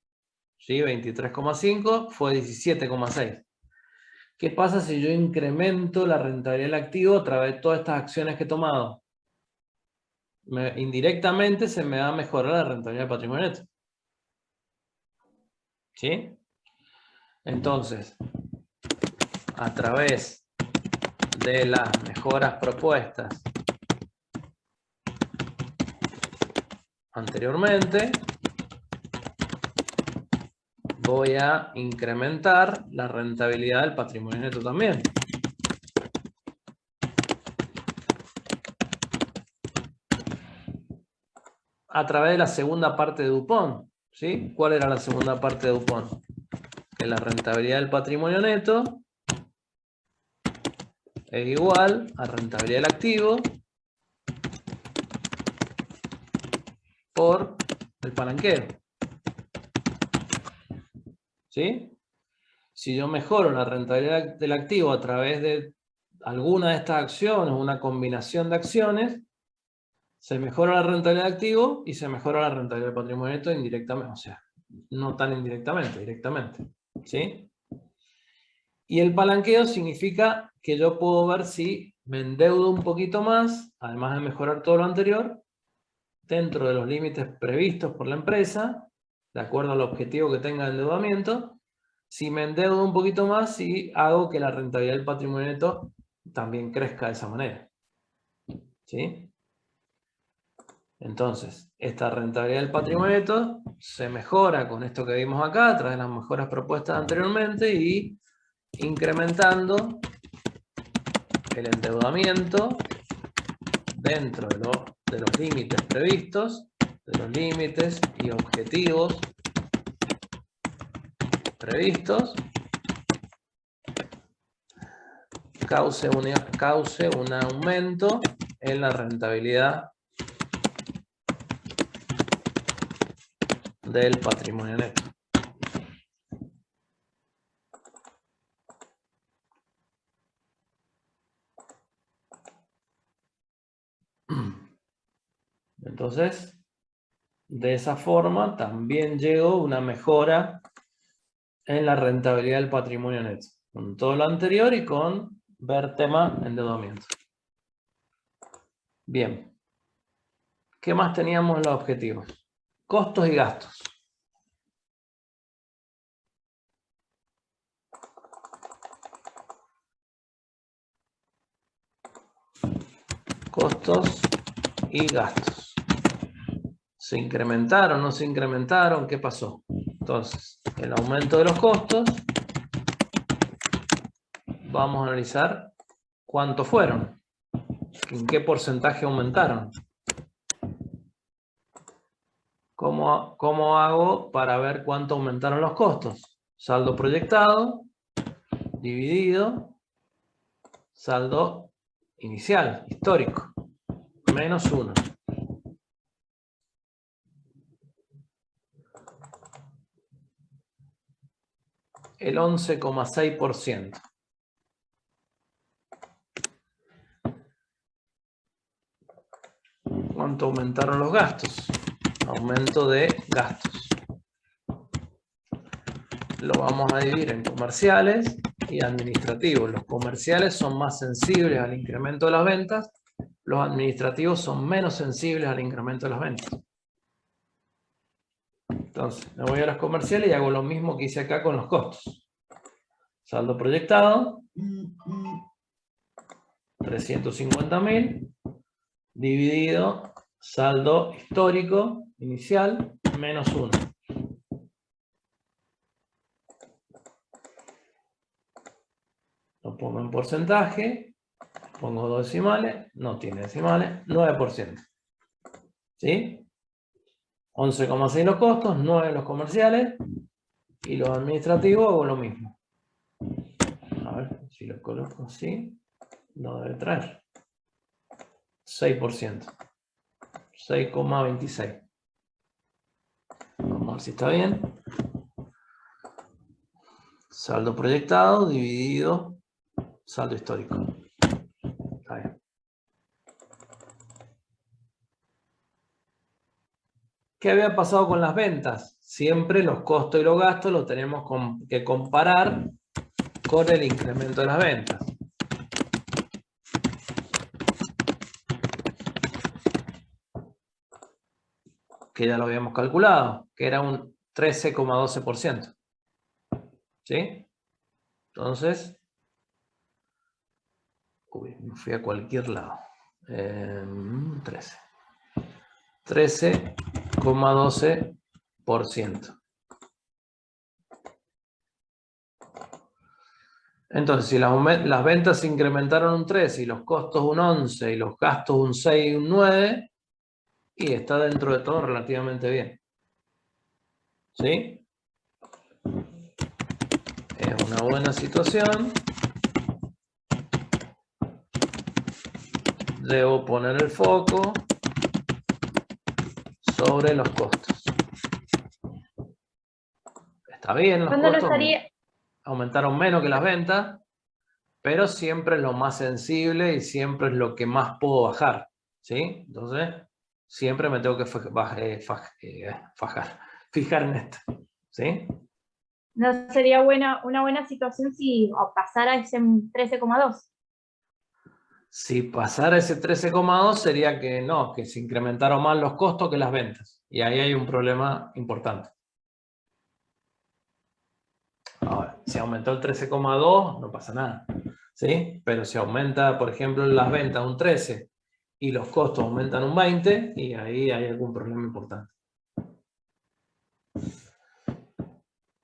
¿Sí? 23,5 fue 17,6. ¿Qué pasa si yo incremento la rentabilidad del activo a través de todas estas acciones que he tomado? Indirectamente se me va a mejorar la rentabilidad del patrimonio neto. ¿Sí? Entonces, a través de las mejoras propuestas anteriormente, voy a incrementar la rentabilidad del patrimonio neto también. A través de la segunda parte de Dupont. ¿Sí? ¿Cuál era la segunda parte de Dupont? Que la rentabilidad del patrimonio neto es igual a rentabilidad del activo por el palanqueo. ¿Sí? Si yo mejoro la rentabilidad del activo a través de alguna de estas acciones, una combinación de acciones, se mejora la rentabilidad del activo y se mejora la rentabilidad del patrimonio neto indirectamente, o sea, no tan indirectamente, directamente. ¿Sí? Y el palanqueo significa que yo puedo ver si me endeudo un poquito más, además de mejorar todo lo anterior, dentro de los límites previstos por la empresa, de acuerdo al objetivo que tenga el endeudamiento. Si me endeudo un poquito más, y hago que la rentabilidad del patrimonio neto también crezca de esa manera. ¿Sí? Entonces, esta rentabilidad del patrimonio neto se mejora con esto que vimos acá, a través de las mejoras propuestas anteriormente, y incrementando el endeudamiento dentro de los límites previstos, de los límites y objetivos previstos, cause un aumento en la rentabilidad del patrimonio neto. Entonces, de esa forma también llego a una mejora en la rentabilidad del patrimonio neto, con todo lo anterior y con ver tema endeudamiento. Bien. ¿Qué más teníamos en los objetivos? Costos y gastos. Costos y gastos. ¿Se incrementaron? ¿No se incrementaron? ¿Qué pasó? Entonces, el aumento de los costos, vamos a analizar cuántos fueron, en qué porcentaje aumentaron. ¿Cómo hago para ver cuánto aumentaron los costos? Saldo proyectado, dividido saldo inicial, histórico, menos 1. El 11,6%. ¿Cuánto aumentaron los gastos? Aumento de gastos. Lo vamos a dividir en comerciales y administrativos. Los comerciales son más sensibles al incremento de las ventas. Los administrativos son menos sensibles al incremento de las ventas. Entonces, me voy a las comerciales y hago lo mismo que hice acá con los costos. Saldo proyectado, 350.000, dividido saldo histórico inicial, menos 1. Lo pongo en porcentaje, pongo 2 decimales, no tiene decimales, 9%. ¿Sí? 11,6 los costos, 9 los comerciales y los administrativos hago lo mismo. A ver, si lo coloco así, no debe traer. 6%. 6,26. Vamos a ver si está bien. Saldo proyectado dividido saldo histórico. Está bien. ¿Qué había pasado con las ventas? Siempre los costos y los gastos los tenemos que comparar con el incremento de las ventas. Que ya lo habíamos calculado, que era un 13,12%. ¿Sí? Entonces, me fui a cualquier lado. 13,12%. Entonces, si las ventas se incrementaron un 13 y los costos un 11 y los gastos un 6 y un 9, y está dentro de todo relativamente bien. ¿Sí? Es una buena situación. Debo poner el foco sobre los costos. Está bien, los ¿Cuándo no costos estaría? aumentaron menos que las ventas, pero siempre es lo más sensible y siempre es lo que más puedo bajar. ¿Sí? Entonces, siempre me tengo que fijar en esto. ¿Sí? ¿No sería una buena situación si pasara ese 13,2? Si pasara ese 13,2 sería que no, que se incrementaron más los costos que las ventas. Y ahí hay un problema importante. Ahora, si aumentó el 13,2 no pasa nada. ¿Sí? Pero si aumenta, por ejemplo, las ventas un 13 y los costos aumentan un 20, y ahí hay algún problema importante.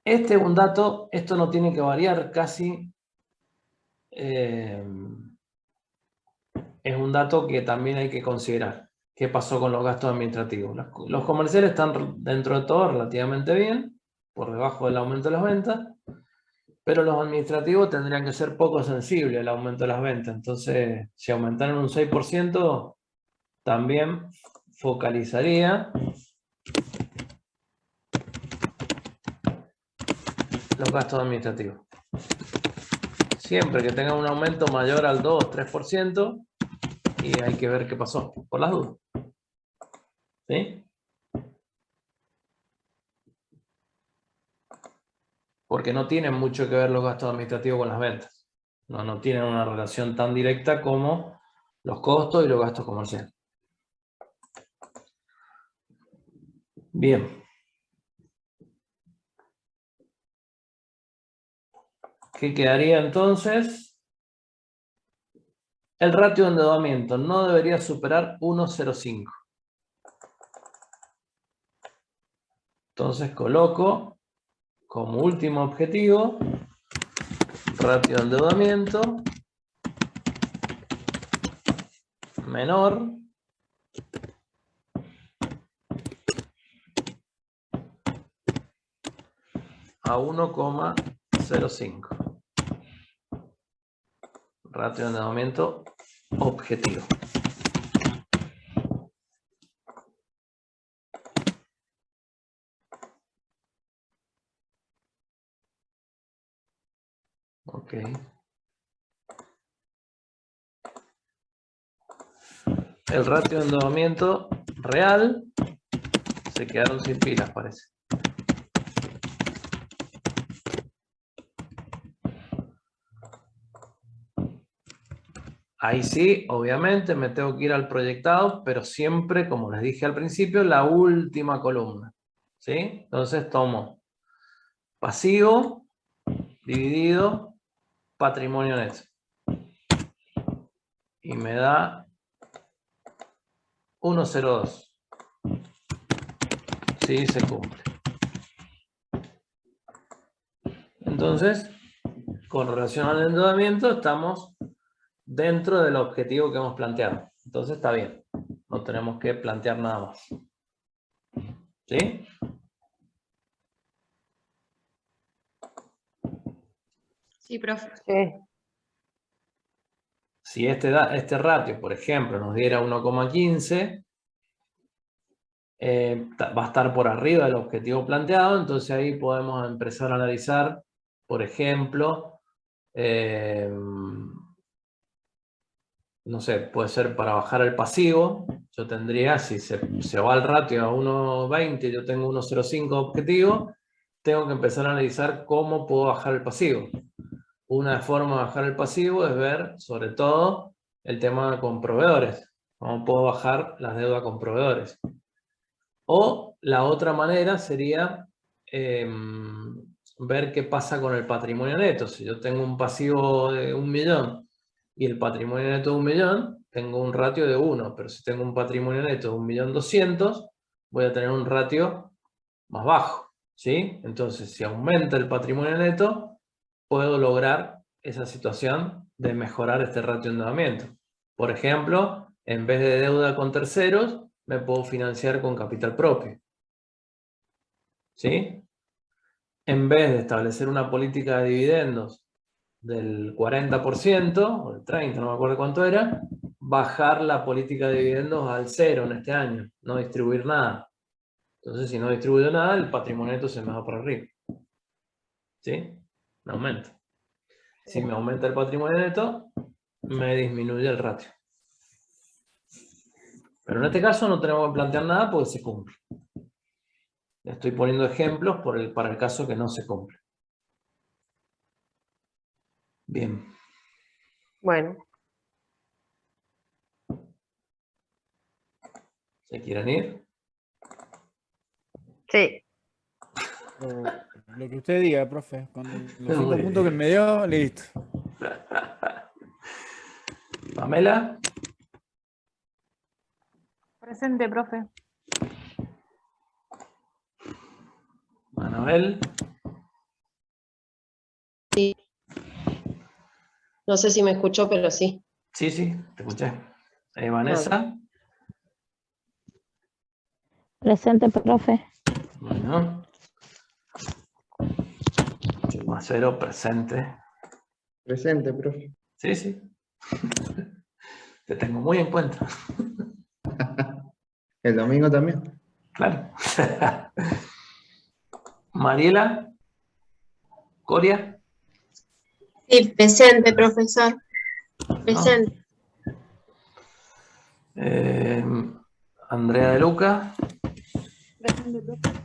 Este es un dato, esto no tiene que variar casi. Es un dato que también hay que considerar. ¿Qué pasó con los gastos administrativos? Los comerciales están dentro de todo relativamente bien, por debajo del aumento de las ventas, pero los administrativos tendrían que ser poco sensibles al aumento de las ventas. Entonces, si aumentaran un 6%, también focalizaría los gastos administrativos. Siempre que tenga un aumento mayor al 2-3%, y hay que ver qué pasó, por las dudas. ¿Sí? Porque no tienen mucho que ver los gastos administrativos con las ventas. No tienen una relación tan directa como los costos y los gastos comerciales. Bien. ¿Qué quedaría entonces? El ratio de endeudamiento no debería superar 1,05. Entonces coloco como último objetivo ratio de endeudamiento menor a 1,05. ratio de endeudamiento objetivo. Ok. El ratio de endeudamiento real, se quedaron sin pilas, parece. Ahí sí, obviamente me tengo que ir al proyectado, pero siempre, como les dije al principio, la última columna. ¿Sí? Entonces tomo pasivo dividido patrimonio neto. Y me da 1,02. Sí, se cumple. Entonces, con relación al endeudamiento, estamos dentro del objetivo que hemos planteado. Entonces está bien. No tenemos que plantear nada más. ¿Sí? Sí, profe. Sí. Si este ratio, por ejemplo, nos diera 1,15, va a estar por arriba del objetivo planteado, entonces ahí podemos empezar a analizar, por ejemplo, no sé, puede ser para bajar el pasivo. Yo tendría, si se va el ratio a 1,20, yo tengo 1,05 objetivo, tengo que empezar a analizar cómo puedo bajar el pasivo. Una forma de bajar el pasivo es ver, sobre todo, el tema con proveedores. Cómo puedo bajar las deudas con proveedores. O la otra manera sería ver qué pasa con el patrimonio neto. Si yo tengo un pasivo de 1 millón y el patrimonio neto de 1 millón, tengo un ratio de 1. Pero si tengo un patrimonio neto de 1.200.000, voy a tener un ratio más bajo. ¿Sí? Entonces, si aumenta el patrimonio neto, puedo lograr esa situación de mejorar este ratio de endeudamiento. Por ejemplo, en vez de deuda con terceros, me puedo financiar con capital propio. ¿Sí? En vez de establecer una política de dividendos del 40% o del 30%, no me acuerdo cuánto era, bajar la política de dividendos al 0 en este año, no distribuir nada. Entonces, si no distribuyo nada, el patrimonio neto se me va para arriba. ¿Sí? Me aumenta. Si me aumenta el patrimonio neto, me disminuye el ratio. Pero en este caso no tenemos que plantear nada porque se cumple. Estoy poniendo ejemplos para el caso que no se cumple. Bien. Bueno, ¿Se quieren ir? sí. Lo que usted diga, profe. Con los 5 Muy puntos que bien. me dio, listo. Pamela, Presente, profe. Manuel, Sí. No sé si me escuchó, pero sí. sí, te escuché. Vanessa, Presente, profe. bueno. Chumacero, presente. Presente, profe. Sí. Te tengo muy en cuenta. El domingo también. Claro. Mariela, Coria. Sí, presente, profesor. Presente. Andrea de Luca. Presente, profe.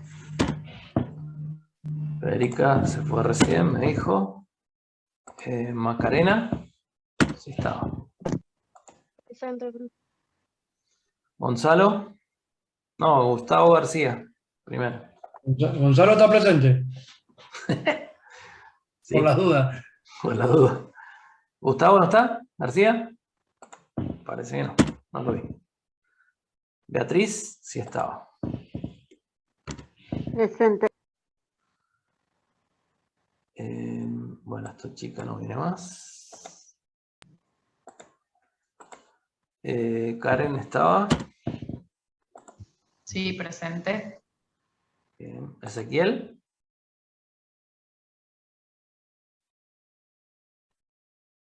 Federica se fue recién, me dijo. Macarena. Sí estaba. Presente, profe. Gonzalo. No, Gustavo García. Primero. Gonzalo está presente. Sí, Por las dudas. por la duda. ¿Gustavo no está? ¿García? Parece que no. No lo vi. Beatriz sí estaba. Presente. Bueno, esta chica no viene más. Karen estaba. Sí, presente. Ezequiel.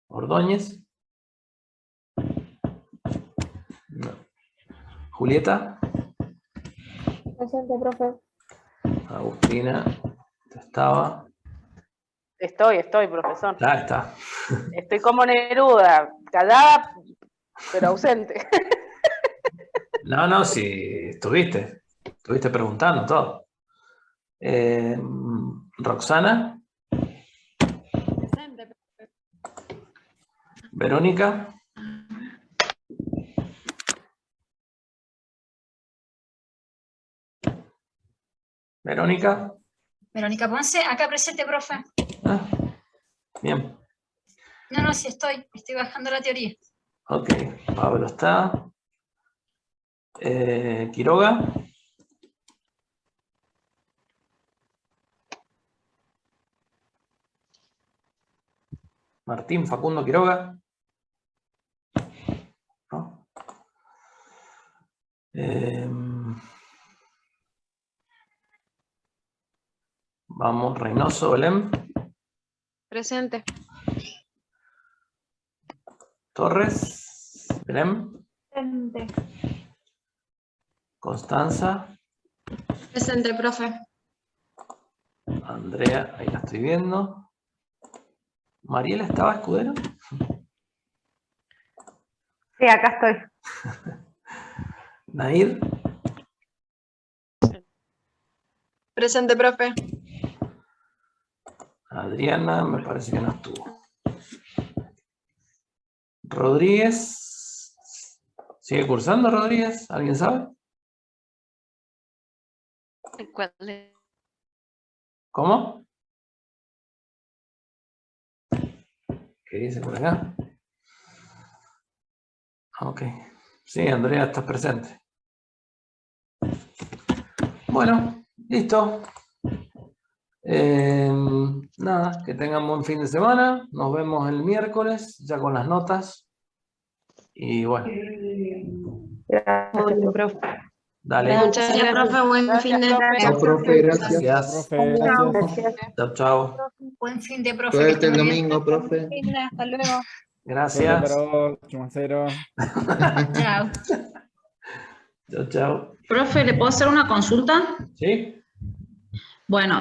Ordóñez. Julieta. Presente, profe. Agustina. Estaba. Estoy, profesor. Ya está. Estoy como Neruda, callada, pero ausente. No, sí, estuviste preguntando todo. Roxana. Presente, profe. Verónica. Verónica. Verónica Ponce, acá presente, profe. Ah, bien. No, sí estoy bajando la teoría. Ok, Pablo está. Quiroga. Martín Facundo Quiroga. ¿No? Vamos, Reynoso, Belén. Presente. Torres, Belén. Presente. Constanza. Presente, profe. Andrea, ahí la estoy viendo. ¿Mariela estaba, Escudero? Sí, acá estoy. Nair. Presente, profe. Adriana, me parece que no estuvo. Rodríguez. ¿Sigue cursando, Rodríguez? ¿Alguien sabe? ¿Cuál es? ¿Cómo? ¿Qué dice por acá? Ok. Sí, Andrea, estás presente. Bueno, listo. Nada, que tengan buen fin de semana. Nos vemos el miércoles, ya con las notas. Y bueno. Gracias, profe. Dale. Muchas gracias, profe. Buen fin de semana. Chao, profe, gracias. Gracias. Profe, Chao, chao. Buen fin de, profe. Suerte el domingo, profe. Hasta luego. Gracias. Chumacero. Chao. Chao, chao. Profe, ¿le puedo hacer una consulta? ¿Sí? Bueno,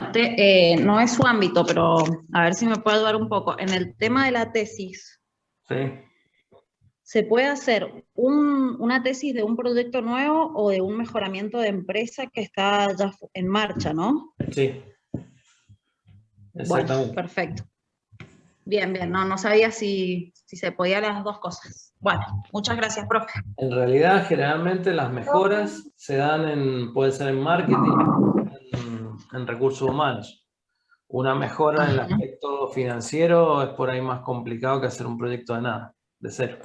no es su ámbito, pero a ver si me puede ayudar un poco. En el tema de la tesis, Sí. ¿se puede hacer una tesis de un proyecto nuevo o de un mejoramiento de empresa que está ya en marcha, no? Sí. Exactamente. Bueno, perfecto. Bien, no sabía si se podía las dos cosas. Bueno, muchas gracias, profe. En realidad, generalmente las mejoras se dan puede ser en marketing, en recursos humanos. Una mejora en el aspecto financiero es por ahí más complicado que hacer un proyecto de nada, de cero.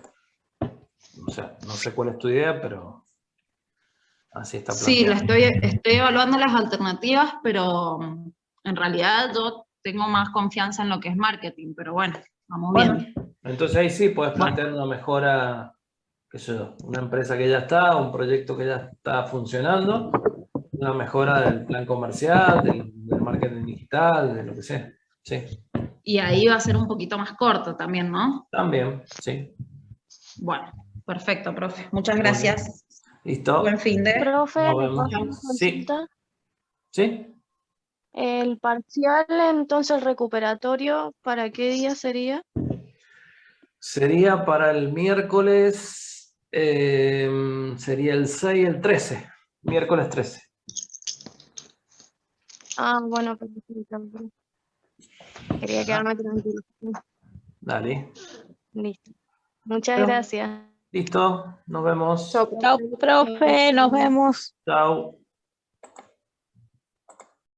O sea, no sé cuál es tu idea, pero así está Sí, planteado. estoy evaluando las alternativas, pero en realidad yo tengo más confianza en lo que es marketing, pero bueno, vamos bien. Entonces ahí sí puedes plantear una mejora, qué sé yo, una empresa que ya está, un proyecto que ya está funcionando, una mejora del plan comercial, del marketing digital, de lo que sea. Sí. Y ahí va a ser un poquito más corto también, ¿no? También, sí. Bueno, perfecto, profe. Muchas gracias. Listo. Buen fin de. Profe, Nos ¿le vemos. puedo hacer una Sí. consulta? ¿Sí? El parcial, entonces el recuperatorio, ¿para qué día sería? Sería para el miércoles, sería el 6 y el 13. Miércoles 13. Ah, bueno, perfecto. Quería quedarme tranquilo. Dale. Listo. Muchas Bueno. gracias. Listo. Nos vemos. Chao, profe, nos vemos. Chao.